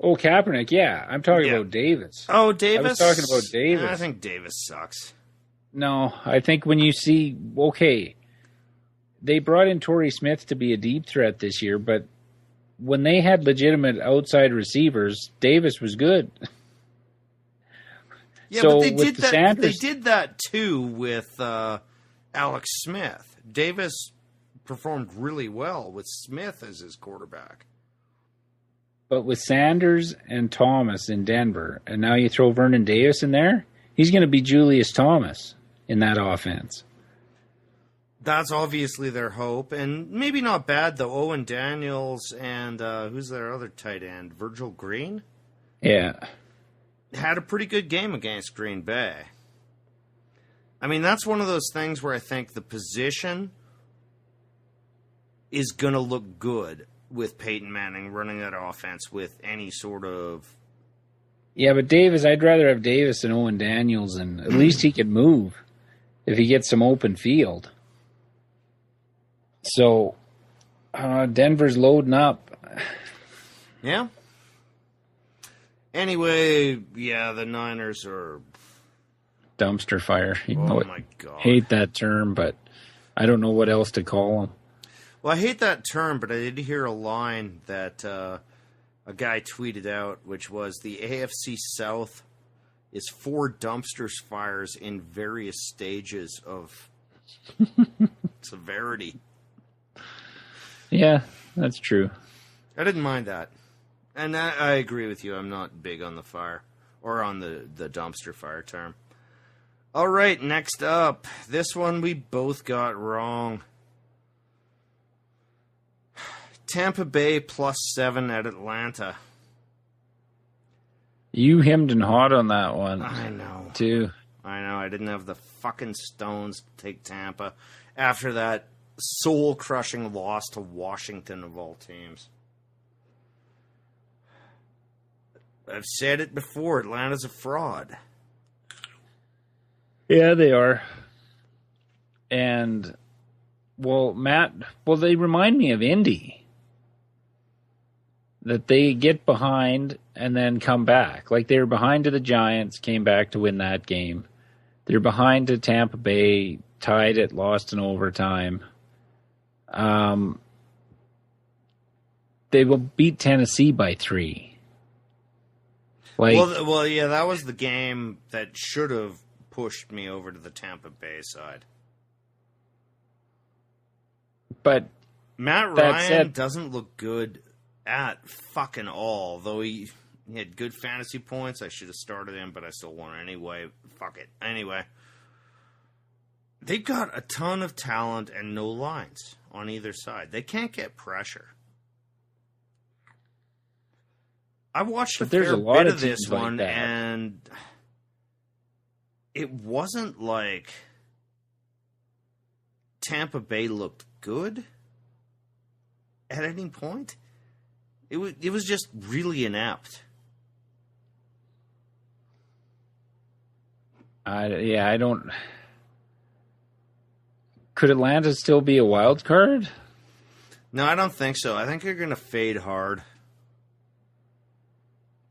Oh, Kaepernick, yeah. I'm talking about Davis. Oh, Davis? I was talking about Davis. I think Davis sucks. No, I think when you see... Okay, they brought in Torrey Smith to be a deep threat this year, but when they had legitimate outside receivers, Davis was good. Yeah, so but they did that. Sanders, they did that too with Alex Smith. Davis performed really well with Smith as his quarterback. But with Sanders and Thomas in Denver, and now you throw Vernon Davis in there, he's going to be Julius Thomas in that offense. That's obviously their hope, and maybe not bad though. Owen Daniels and who's their other tight end? Virgil Green? Yeah. Had a pretty good game against Green Bay. I mean, that's one of those things where I think the position is going to look good with Peyton Manning running that offense with any sort of... Yeah, but Davis, I'd rather have Davis than Owen Daniels, and at least he could move if he gets some open field. So, Denver's loading up. Yeah. Anyway, yeah, the Niners are... Dumpster fire. Oh, my God. Hate that term, but I don't know what else to call them. Well, I hate that term, but I did hear a line that a guy tweeted out, which was the AFC South is 4 dumpsters fires in various stages of severity. Yeah, that's true. I didn't mind that. And I agree with you. I'm not big on the fire, or on the dumpster fire term. All right, next up. This one we both got wrong. Tampa Bay +7 at Atlanta. You hemmed and hawed on that one. I know. Too. I know. I didn't have the fucking stones to take Tampa after that soul-crushing loss to Washington of all teams. I've said it before. Atlanta's a fraud. Yeah, they are. And, they remind me of Indy. That they get behind and then come back. Like they were behind to the Giants, came back to win that game. They're behind to Tampa Bay, tied it, lost in overtime. They will beat Tennessee by 3. Well, yeah, that was the game that should have pushed me over to the Tampa Bay side. But Matt Ryan doesn't look good at fucking all, though he had good fantasy points. I should have started him, but I still won anyway. Fuck it. Anyway, they've got a ton of talent and no lines on either side. They can't get pressure. I watched a fair bit of this one, and it wasn't like Tampa Bay looked good at any point. It was just really inept. I don't... Could Atlanta still be a wild card? No, I don't think so. I think they're going to fade hard.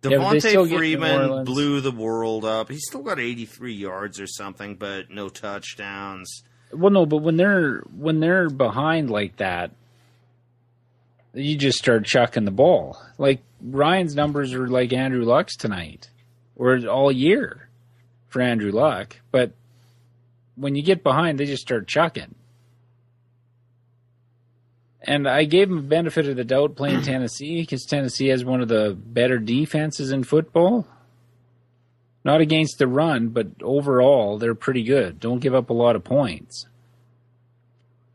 Yeah, Devontae Freeman blew the world up. He's still got 83 yards or something, but no touchdowns. Well, no, but when they're behind like that, you just start chucking the ball. Like, Ryan's numbers are like Andrew Luck's tonight, or all year for Andrew Luck. But when you get behind, they just start chucking. And I gave him a benefit of the doubt playing Tennessee, because Tennessee has one of the better defenses in football. Not against the run, but overall, they're pretty good. Don't give up a lot of points.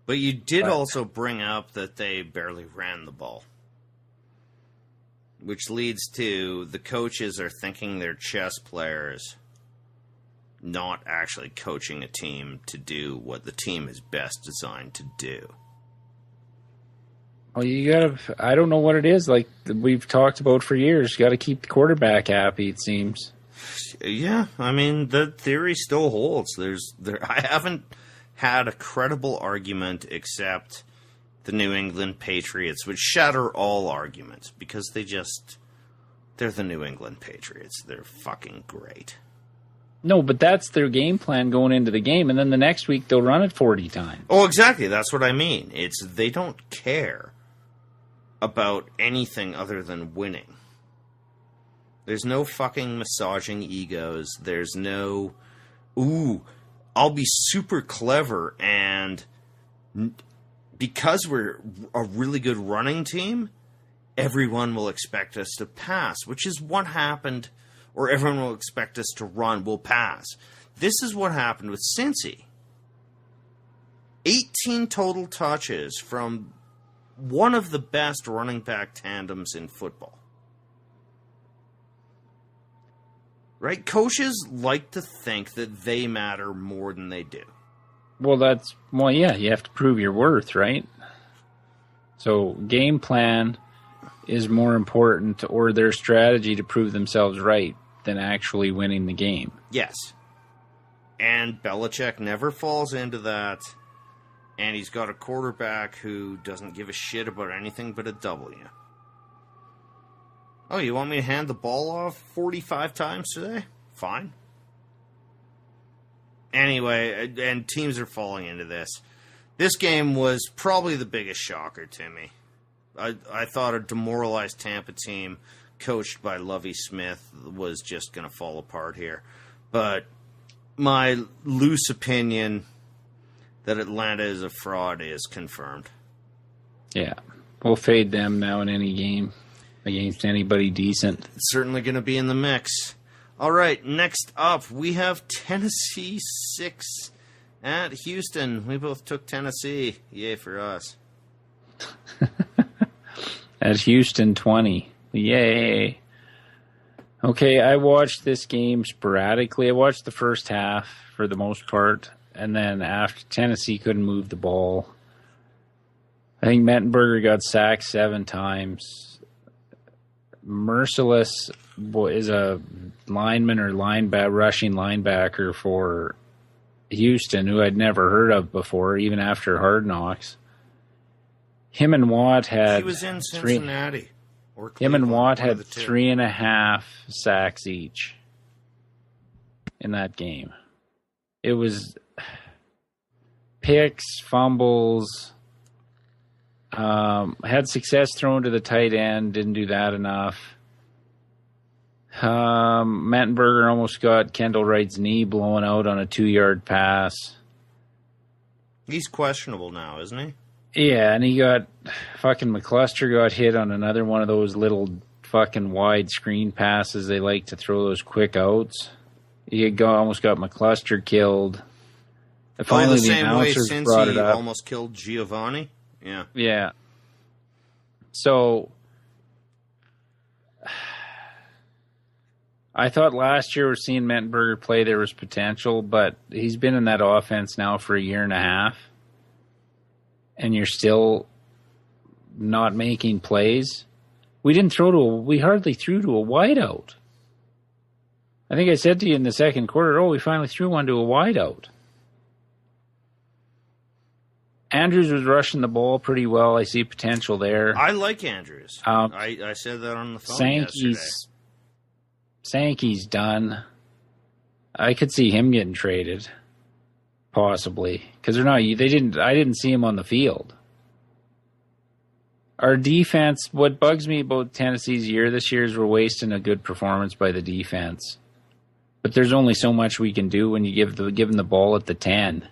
But you did also bring up that they barely ran the ball. Which leads to the coaches are thinking they're chess players, not actually coaching a team to do what the team is best designed to do. Well, I don't know what it is. Like we've talked about for years, you got to keep the quarterback happy, it seems. Yeah, I mean, the theory still holds. I haven't had a credible argument except the New England Patriots, which shatter all arguments because they're the New England Patriots. They're fucking great. No, but that's their game plan going into the game, and then the next week they'll run it 40 times. Oh, exactly. That's what I mean. They don't care about anything other than winning. There's no fucking massaging egos. There's no, I'll be super clever, and because we're a really good running team, everyone will expect us to pass, which is what happened, or everyone will expect us to run, we'll pass. This is what happened with Cincy. 18 total touches from one of the best running back tandems in football. Right? Coaches like to think that they matter more than they do. Well, yeah, you have to prove your worth, right? So game plan is more important, or their strategy to prove themselves right, than actually winning the game. Yes. And Belichick never falls into that. And he's got a quarterback who doesn't give a shit about anything but a W. Oh, you want me to hand the ball off 45 times today? Fine. Anyway, and teams are falling into this. This game was probably the biggest shocker to me. I thought a demoralized Tampa team coached by Lovie Smith was just going to fall apart here. But my loose opinion that Atlanta is a fraud is confirmed. Yeah. We'll fade them now in any game against anybody decent. It's certainly going to be in the mix. All right, next up, we have Tennessee 6 at Houston. We both took Tennessee. Yay for us. At Houston 20. Yay. Okay, I watched this game sporadically. I watched the first half for the most part, and then after Tennessee couldn't move the ball. I think Mettenberger got sacked 7 times. Merciless is a lineman or rushing linebacker for Houston, who I'd never heard of before, even after Hard Knocks. Him and Watt had... He was in Cincinnati. Him and Watt had 3.5 sacks each in that game. It was picks, fumbles, had success thrown to the tight end, didn't do that enough. Mettenberger almost got Kendall Wright's knee blown out on a 2-yard pass. He's questionable now, isn't he? Yeah, and he got fucking McCluster got hit on another one of those little fucking wide screen passes. They like to throw those quick outs. He almost got McCluster killed. Finally, the same way since he almost killed Giovanni? Yeah. Yeah. So, I thought last year we're seeing Mettenberger play, there was potential, but he's been in that offense now for a year and a half. And you're still not making plays. We hardly threw to a wideout. I think I said to you in the second quarter, we finally threw one to a wideout. Andrews was rushing the ball pretty well. I see potential there. I like Andrews. I said that on the phone yesterday. Sankey's done. I could see him getting traded. Possibly. Because I didn't see him on the field. Our defense, what bugs me about Tennessee's year this year is we're wasting a good performance by the defense. But there's only so much we can do when you give them the ball at the 10.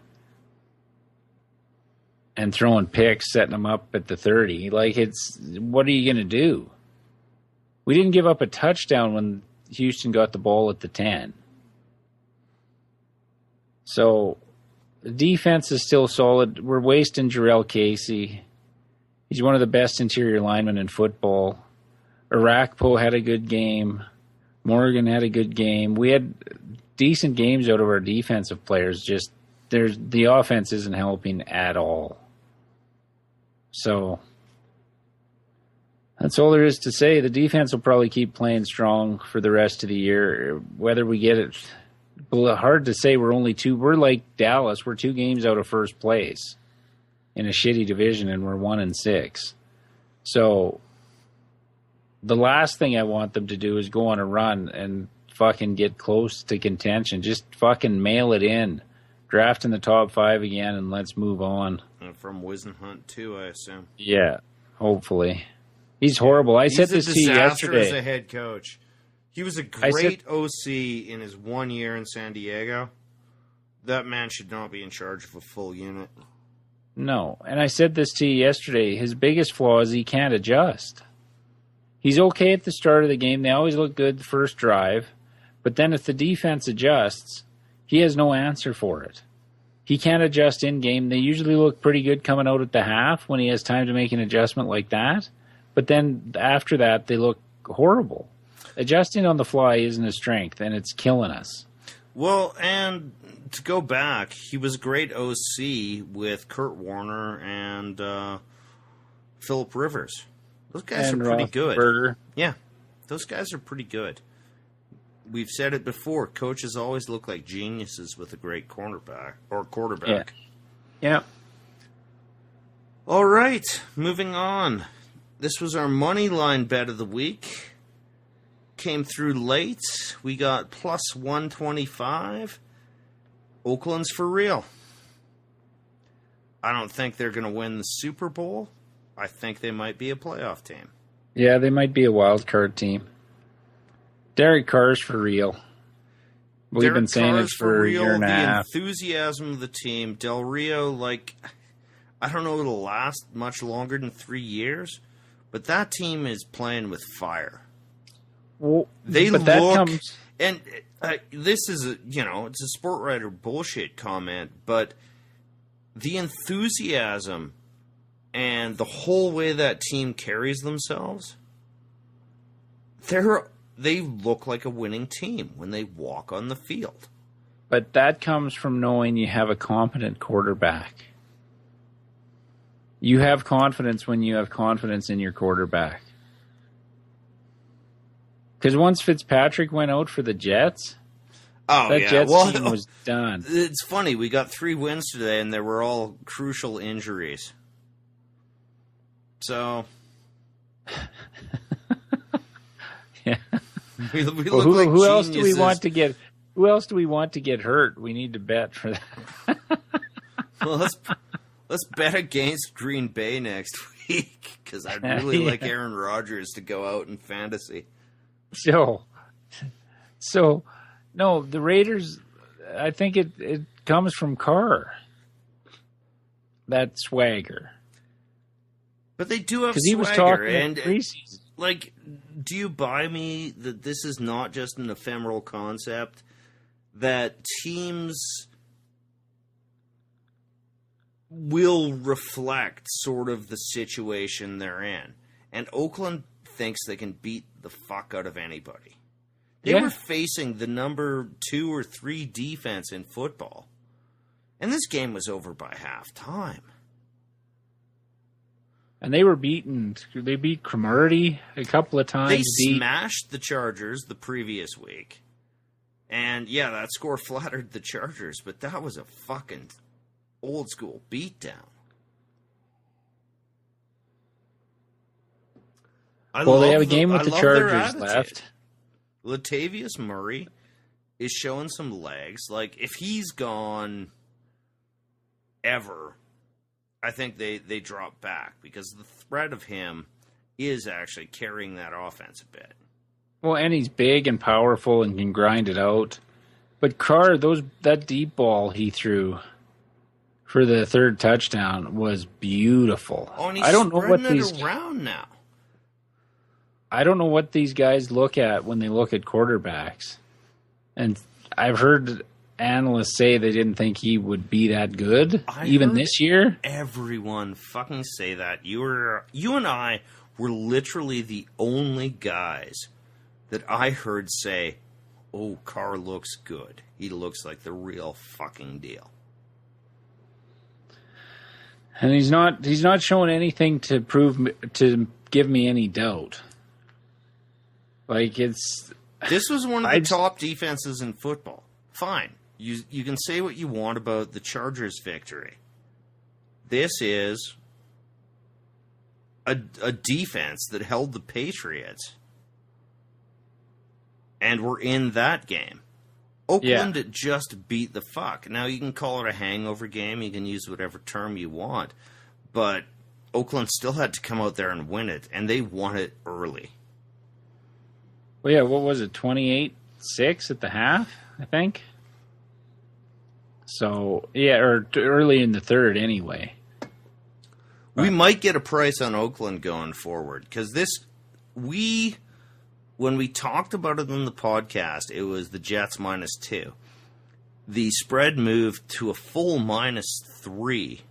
And throwing picks, setting them up at the 30. What are you going to do? We didn't give up a touchdown when Houston got the ball at the 10. So, the defense is still solid. We're wasting Jarrell Casey. He's one of the best interior linemen in football. Arakpo had a good game. Morgan had a good game. We had decent games out of our defensive players. Just the offense isn't helping at all. So that's all there is to say. The defense will probably keep playing strong for the rest of the year. Whether we get it, hard to say. We're like Dallas. We're 2 games out of first place in a shitty division, and we're 1-6. So the last thing I want them to do is go on a run and fucking get close to contention. Just fucking mail it in. Draft in the top 5 again, and let's move on. From Wisenhunt, too, I assume. Yeah, hopefully. He's horrible. I said this to you yesterday. As a head coach. He was a great OC in his 1 year in San Diego. That man should not be in charge of a full unit. No, and I said this to you yesterday. His biggest flaw is he can't adjust. He's okay at the start of the game. They always look good the first drive. But then if the defense adjusts, he has no answer for it. He can't adjust in-game. They usually look pretty good coming out at the half when he has time to make an adjustment like that. But then after that, they look horrible. Adjusting on the fly isn't a strength, and it's killing us. Well, and to go back, he was a great OC with Kurt Warner and Phillip Rivers. Those guys And are pretty good. Roethlisberger. Yeah, those guys are pretty good. We've said it before. Coaches always look like geniuses with a great cornerback or quarterback. Yeah. All right, moving on. This was our money line bet of the week. Came through late. We got plus 125. Oakland's for real. I don't think they're going to win the Super Bowl. I think they might be a playoff team. Yeah, they might be a wild card team. Derek Carr's for real. We've been saying it for a year and a half. The enthusiasm of the team. Del Rio, I don't know if it'll last much longer than 3 years, but that team is playing with fire. Well, They but look, that comes... and this is it's a sport writer bullshit comment, but the enthusiasm and the whole way that team carries themselves, they look like a winning team when they walk on the field. But that comes from knowing you have a competent quarterback. You have confidence when you have confidence in your quarterback. Because once Fitzpatrick went out for the Jets, Jets team was done. It's funny. We got 3 wins today, and they were all crucial injuries. So, yeah. we look Well, who like else do we geniuses. want to get? Who else do we want to get hurt? We need to bet for that. Well, let's bet against Green Bay next week because I'd really like Aaron Rodgers to go out in fantasy. So no, the Raiders. I think it comes from Carr. That swagger. But they do have Because he was swagger, talking and preseason. do you buy me that this is not just an ephemeral concept? That teams will reflect sort of the situation they're in. And Oakland thinks they can beat the fuck out of anybody. They were facing the number 2 or 3 defense in football. And this game was over by halftime. And they were beaten. They beat Cromartie a couple of times. They smashed the Chargers the previous week. And, yeah, that score flattered the Chargers, but that was a fucking old-school beatdown. They have a game with the Chargers left. Latavius Murray is showing some legs. If he's gone ever, I think they drop back because the threat of him is actually carrying that offense a bit. Well, and he's big and powerful and can grind it out. But Carr, that deep ball he threw for the 3rd touchdown was beautiful. Oh, and he's I don't know what it around now. I don't know what these guys look at when they look at quarterbacks. And I've heard analysts say they didn't think he would be that good even this year. Everyone fucking say that. You and I were literally the only guys that I heard say, "Oh, Carr looks good. He looks like the real fucking deal." And he's not showing anything to give me any doubt. This was one of the top defenses in football. Fine. You can say what you want about the Chargers' victory. This is a defense that held the Patriots. And we're in that game. Oakland just beat the fuck. Now, you can call it a hangover game. You can use whatever term you want. But Oakland still had to come out there and win it. And they won it early. Well, yeah, what was it? 28-6 at the half, I think. So, yeah, or early in the 3rd anyway. We might get a price on Oakland going forward. Because when we talked about it on the podcast, it was the Jets -2. The spread moved to a full -3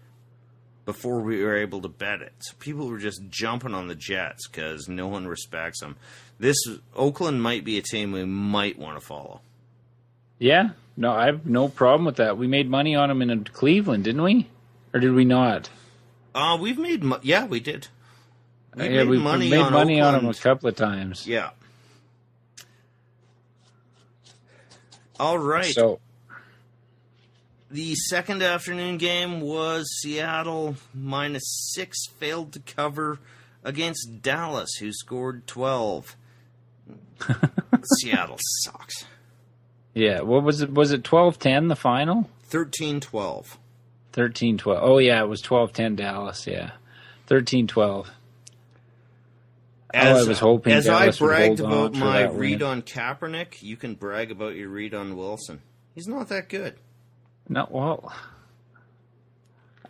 before we were able to bet it. So people were just jumping on the Jets because no one respects them. Oakland might be a team we might want to follow. Yeah, no, I have no problem with that. We made money on them in Cleveland, didn't we? Or did we not? We did. We made money on them a couple of times. Yeah. All right. So the second afternoon game was Seattle -6, failed to cover against Dallas, who scored 12. Seattle sucks. Yeah, what was it? Was it 12-10 the final? 13-12. 13-12. Oh yeah, it was 12-10 Dallas. Yeah, 13-12. I was hoping as Dallas I bragged would hold about on for my that read win. on Kaepernick, you can brag about your read on Wilson. He's not that good. No, well,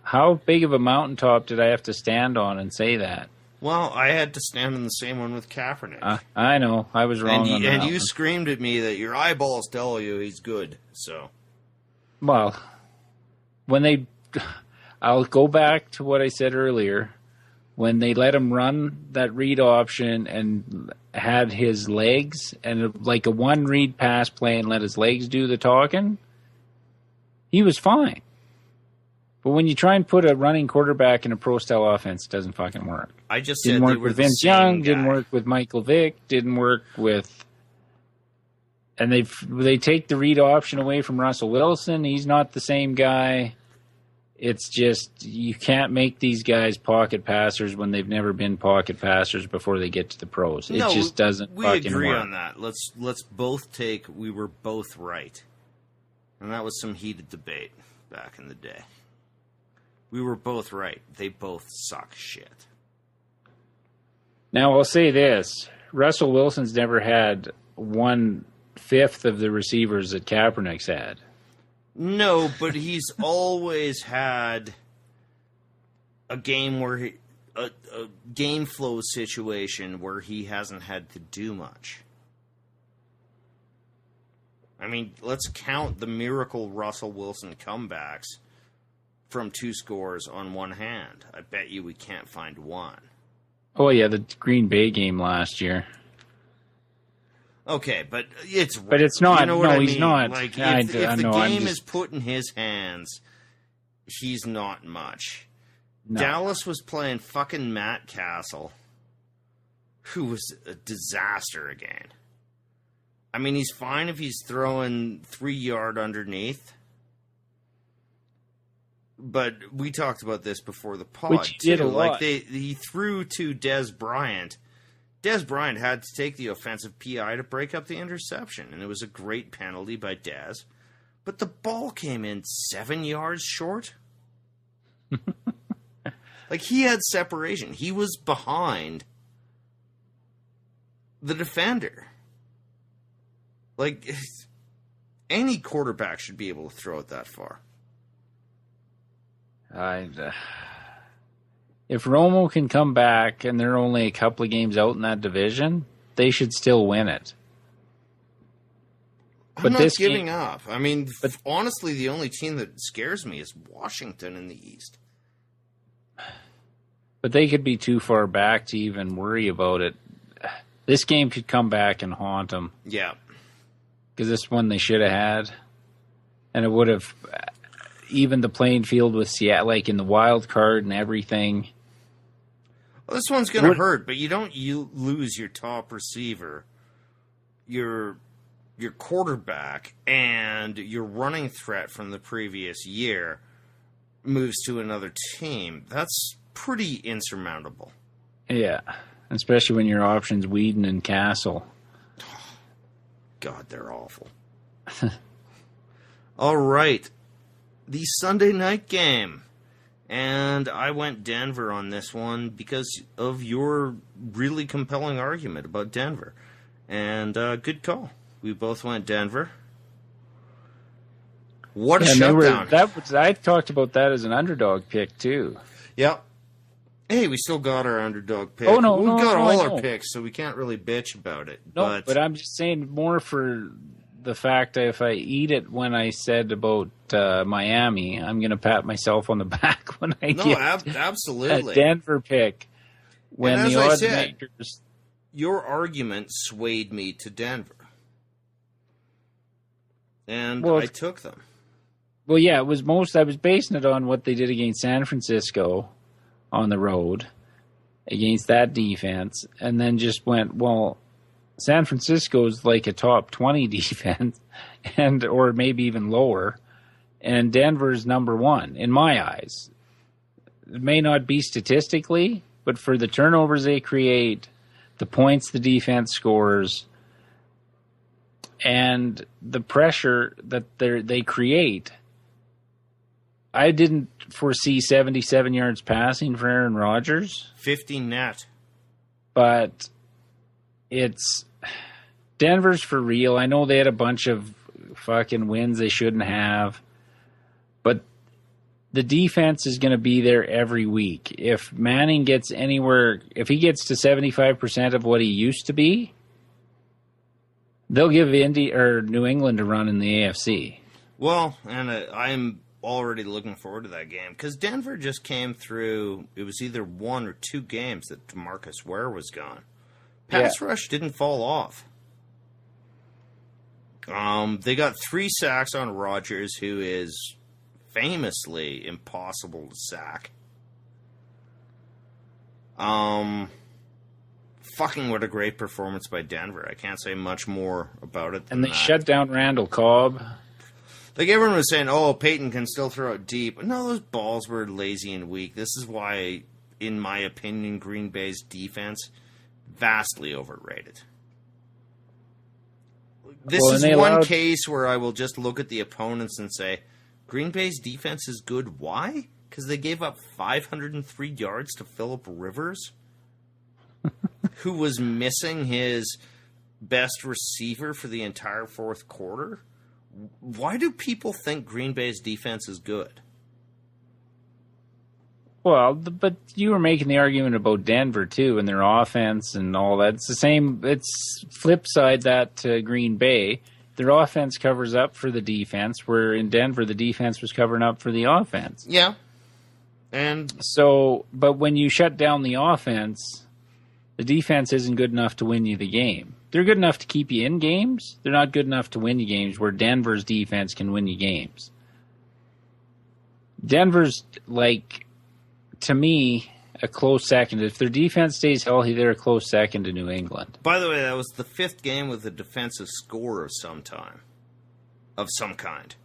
how big of a mountaintop did I have to stand on and say that? Well, I had to stand on the same one with Kaepernick. I know. I was wrong on that. And you screamed at me that your eyeballs tell you he's good. So, well, I'll go back to what I said earlier. When they let him run that read option and had his legs and like a one read pass play and let his legs do the talking, he was fine. But when you try and put a running quarterback in a pro-style offense, it doesn't fucking work. I just didn't said work they were with the Vince same Young, guy. didn't work with Michael Vick, didn't work with. And they take the read option away from Russell Wilson. He's not the same guy. It's just you can't make these guys pocket passers when they've never been pocket passers before they get to the pros. It just doesn't we fucking agree work. on that. Let's both take we were both right. And that was some heated debate back in the day. We were both right. They both suck shit. Now, I'll say this. Russell Wilson's never had 1/5 of the receivers that Kaepernick's had. No, but he's always had a game where a game flow situation where he hasn't had to do much. I mean, let's count the miracle Russell Wilson comebacks from 2 scores on one hand. I bet you we can't find one. Oh, yeah, the Green Bay game last year. Okay, but it's rare. But it's not. You know what No, I he's mean? not. Like, I if the know, I'm game just- is put in his hands, he's not much. No. Dallas was playing fucking Matt Castle, who was a disaster again. I mean, he's fine if he's throwing 3-yard underneath. But we talked about this before the pod, Which he did a lot. Like, he threw to Des Bryant. Des Bryant had to take the offensive PI to break up the interception, and it was a great penalty by Des. But the ball came in 7 yards short. Like, he had separation. He was behind the defender. Like, any quarterback should be able to throw it that far. If Romo can come back and they're only a couple of games out in that division, they should still win it. I'm not giving up. I mean, honestly, the only team that scares me is Washington in the East. But they could be too far back to even worry about it. This game could come back and haunt them. Yeah. Because this one they should have had. And it would have evened the playing field with Seattle, like in the wild card and everything. Well, this one's going to hurt, but you lose your top receiver, your quarterback, and your running threat from the previous year moves to another team. That's pretty insurmountable. Yeah, especially when your options Whedon and Castle. God, they're awful. All right. The Sunday night game. And I went Denver on this one because of your really compelling argument about Denver. And good call. We both went Denver. What a shutdown. I talked about that as an underdog pick, too. Yep. Hey, we still got our underdog pick. Oh, no. We've got all I our know. picks, so we can't really bitch about it. No, but I'm just saying more for the fact that if I eat it when I said about Miami, I'm going to pat myself on the back when I get absolutely a Denver pick. When and the as I odds said, makers, your argument swayed me to Denver, and Well, I took them. well, yeah, it was I was basing it on what they did against San Francisco on the road against that defense, and then just went, well, San Francisco's like a top 20 defense, or maybe even lower, and Denver's number one in my eyes. It may not be statistically, but for the turnovers they create, the points the defense scores, and the pressure that they create, I didn't foresee 77 yards passing for Aaron Rodgers. 50 net. But it's Denver's for real. I know they had a bunch of fucking wins they shouldn't have, but the defense is going to be there every week. If Manning gets anywhere, if he gets to 75% of what he used to be, they'll give New England a run in the AFC. Well, and I'm already looking forward to that game because Denver just came through. It was either 1 or 2 games that DeMarcus Ware was gone. Pass rush didn't fall off. They got 3 sacks on Rodgers, who is famously impossible to sack. Fucking what a great performance by Denver. I can't say much more about it than And they shut down Randall Cobb. Like everyone was saying, oh, Peyton can still throw it deep. No, those balls were lazy and weak. This is why, in my opinion, Green Bay's defense, vastly overrated. This is one case where I will just look at the opponents and say, Green Bay's defense is good. Why? Because they gave up 503 yards to Phillip Rivers, who was missing his best receiver for the entire fourth quarter. Why do people think Green Bay's defense is good? Well, but you were making the argument about Denver, too, and their offense and all that. It's the same. It's flip side that to Green Bay. Their offense covers up for the defense, where in Denver, the defense was covering up for the offense. Yeah. And so, but when you shut down the offense, the defense isn't good enough to win you the game. They're good enough to keep you in games. They're not good enough to win you games where Denver's defense can win you games. Denver's, like, to me, a close second. If their defense stays healthy, they're a close second to New England. By the way, that was the 5th game with a defensive score of some kind.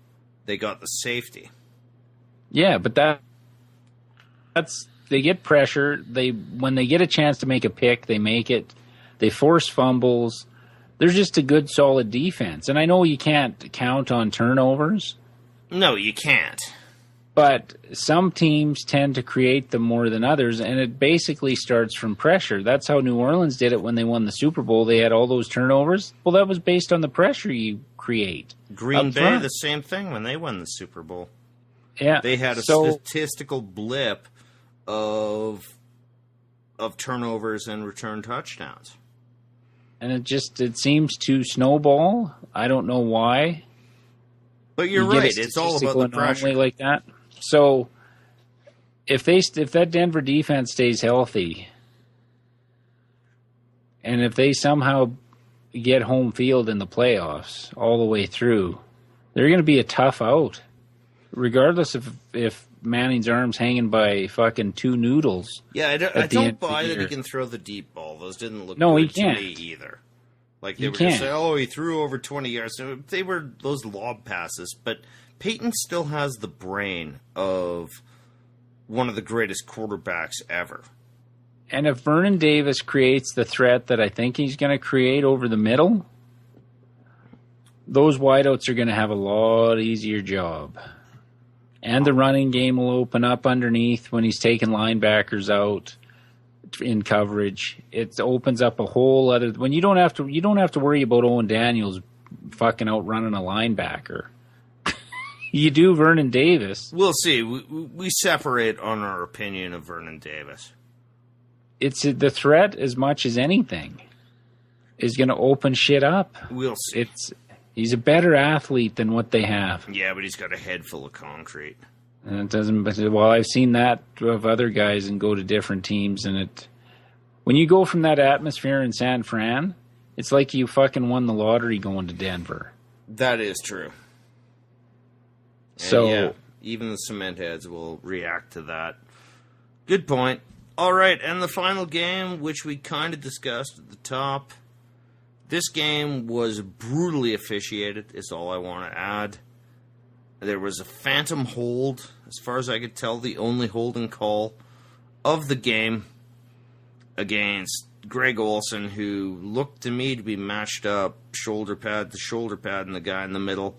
They got the safety. Yeah, but that's they get pressure. When they get a chance to make a pick, they make it. They force fumbles. They're just a good, solid defense. And I know you can't count on turnovers. No, you can't. But some teams tend to create them more than others, and it basically starts from pressure. That's how New Orleans did it when they won the Super Bowl. They had all those turnovers. Well, that was based on the pressure you create. Green Bay, the same thing when they won the Super Bowl. Yeah. They had a statistical blip of turnovers and return touchdowns. And it seems to snowball. I don't know why. But you're right. It's all about the pressure. Like that. So if that Denver defense stays healthy, and if they somehow get home field in the playoffs all the way through, they're going to be a tough out, regardless of if Manning's arm's hanging by fucking 2 noodles. Yeah, I don't buy that he can throw the deep ball. Those didn't look good to me either. Like they were just saying, oh, he threw over 20 yards. They were those lob passes, but Peyton still has the brain of one of the greatest quarterbacks ever. And if Vernon Davis creates the threat that I think he's going to create over the middle, those wideouts are going to have a lot easier job. And the running game will open up underneath when he's taking linebackers out in coverage. It opens up a whole other. When you don't have to worry about Owen Daniels fucking outrunning a linebacker. You do Vernon Davis. We'll see. We separate on our opinion of Vernon Davis. It's the threat as much as anything is going to open shit up. We'll see. He's a better athlete than what they have. Yeah, but he's got a head full of concrete. And it doesn't. Well, I've seen that of other guys and go to different teams, and it. When you go from that atmosphere in San Fran, it's like you fucking won the lottery going to Denver. That is true. So yeah, even the cement heads will react to that. Good point. All right, and the final game, which we kind of discussed at the top. This game was brutally officiated, is all I want to add. There was a phantom hold, as far as I could tell, the only holding call of the game against Greg Olson, who looked to me to be matched up shoulder pad to shoulder pad, and the guy in the middle.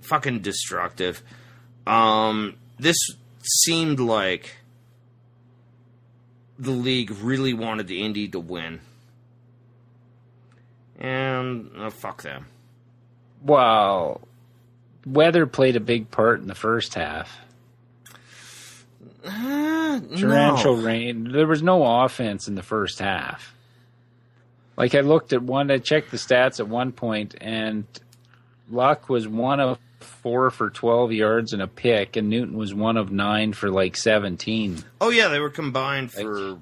Fucking destructive. This seemed like the league really wanted the Indy to win. And fuck them. Well, weather played a big part in the first half. Torrential rain. There was no offense in the first half. Like, I checked the stats at one point, and Luck was 1 of 4 for 12 yards and a pick, and Newton was 1 of 9 for like 17. Oh yeah, they were combined for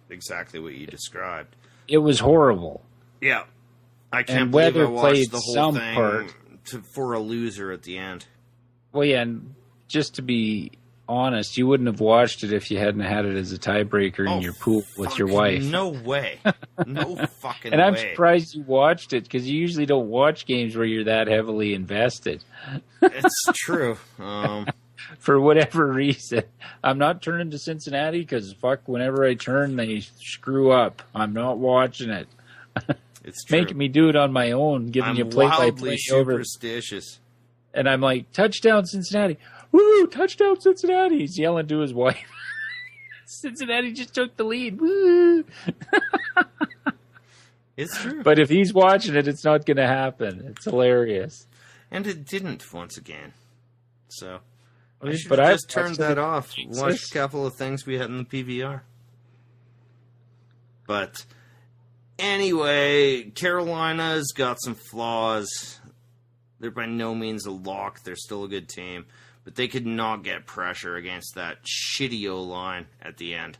exactly what you described. It was horrible. Yeah, I can't and believe I weather watched played the whole some thing part. For a loser at the end. Well, yeah, and just to be honest, you wouldn't have watched it if you hadn't had it as a tiebreaker in your pool with your wife. No way. No fucking way. And I'm surprised you watched it, because you usually don't watch games where you're that heavily invested. It's true. For whatever reason. I'm not turning to Cincinnati because, whenever I turn, they screw up. I'm not watching it. It's true. Making me do it on my own, giving you play-by-play over. Superstitious. And I'm like, touchdown, Cincinnati. Woo, touchdown, Cincinnati. He's yelling to his wife. Cincinnati just took the lead. Woo. It's true. But if he's watching it, it's not going to happen. It's hilarious. And it didn't once again. So I should But have I just turned that off. Watched a couple of things we had in the PVR. But anyway, Carolina's got some flaws. They're by no means a lock. They're still a good team. But they could not get pressure against that shitty O-line at the end.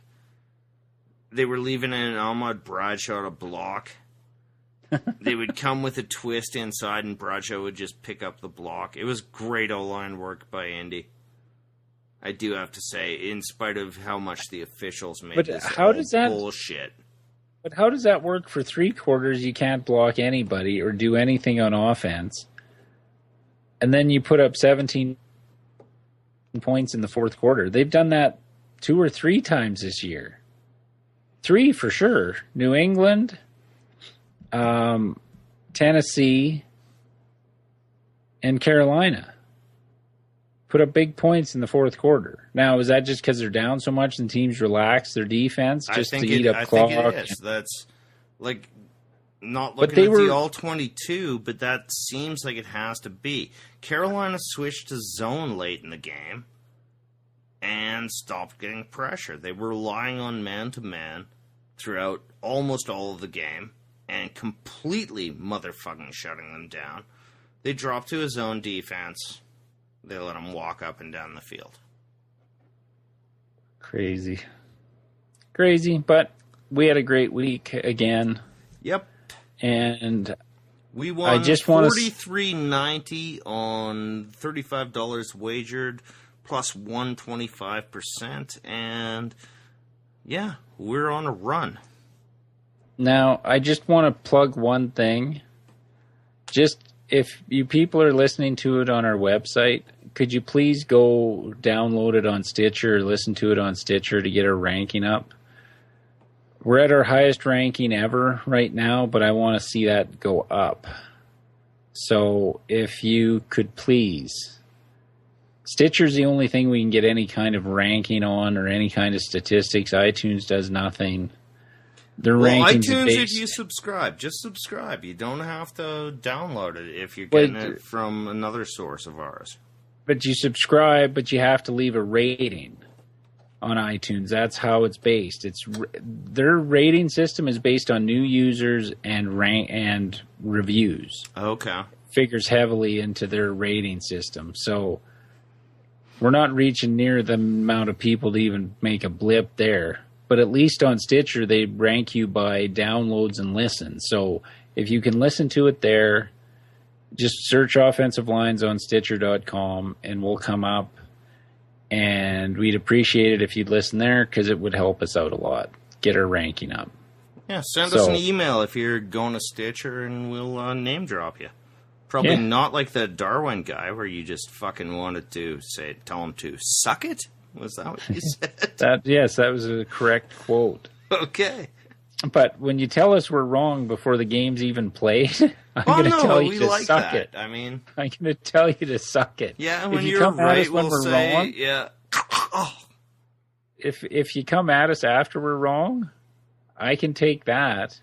They were leaving in Ahmad Bradshaw to block. They would come with a twist inside, and Bradshaw would just pick up the block. It was great O-line work by Indy. I do have to say, in spite of how much the officials made this bullshit. But how does that work for 3 quarters? You can't block anybody or do anything on offense. And then you put up 17 points in the fourth quarter. They've done that 2 or 3 times this year. 3 for sure. New England, Tennessee, and Carolina put up big points in the fourth quarter. Now, is that just because they're down so much and teams relax their defense just to eat up clock? I think it is. That's like not looking at the all-22, but that seems like it has to be. Carolina switched to zone late in the game and stopped getting pressure. They were relying on man-to-man throughout almost all of the game and completely motherfucking shutting them down. They dropped to a zone defense. They let them walk up and down the field. Crazy, but we had a great week again. Yep. And we won $43.90 on $35 wagered, plus 125%, and yeah, we're on a run. Now, I just want to plug one thing. Just if you people are listening to it on our website, could you please go download it on Stitcher or listen to it on Stitcher to get our ranking up? We're at our highest ranking ever right now, but I want to see that go up. So if you could please. Stitcher's the only thing we can get any kind of ranking on or any kind of statistics. iTunes does nothing. iTunes, if you subscribe, just subscribe. You don't have to download it if you're getting it from another source of ours. But you subscribe, but you have to leave a rating. on iTunes. That's how it's based. Their rating system is based on new users and reviews. Okay. Figures heavily into their rating system. So we're not reaching near the amount of people to even make a blip there. But at least on Stitcher, they rank you by downloads and listens. So if you can listen to it there, just search Offensive Lines on Stitcher.com and we'll come up. And we'd appreciate it if you'd listen there because it would help us out a lot. Get our ranking up. Yeah, send us an email if you're going to Stitcher and we'll name drop you. Probably not like the Darwin guy where you just fucking wanted to tell him to suck it. Was that what you said? Yes, that was a correct quote. Okay. But when you tell us we're wrong before the game's even played, I'm going to tell you to suck it. I mean, I'm going to tell you to suck it. Yeah, when you're right, we'll say, wrong, yeah. If you come at us after we're wrong, I can take that.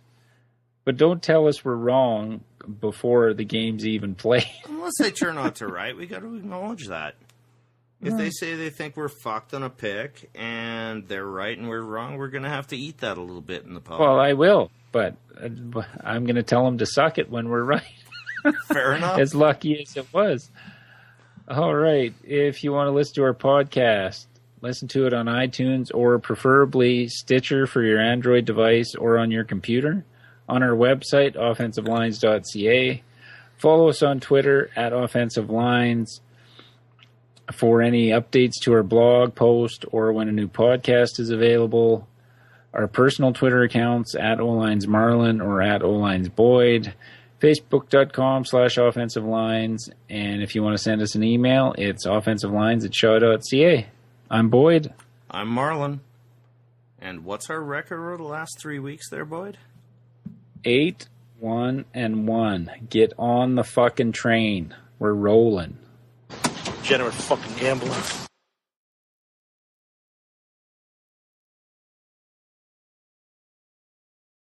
But don't tell us we're wrong before the game's even played. Unless they turn out to right, we got to acknowledge that. If they say they think we're fucked on a pick and they're right and we're wrong, we're going to have to eat that a little bit in the pub. Well, I will, but I'm going to tell them to suck it when we're right. Fair enough. As lucky as it was. All right. If you want to listen to our podcast, listen to it on iTunes or preferably Stitcher for your Android device or on your computer. On our website, offensivelines.ca. Follow us on Twitter at Offensive Lines for any updates to our blog post or when a new podcast is available. Our personal Twitter accounts at OLinesMarlon or at OLinesBoyd. Facebook.com/Offensive Lines. And if you want to send us an email, it's offensivelines@shaw.ca. I'm Boyd. I'm Marlon. And what's our record over the last 3 weeks there, Boyd? 8-1-1. Get on the fucking train. We're rolling. Degenerate fucking gambler.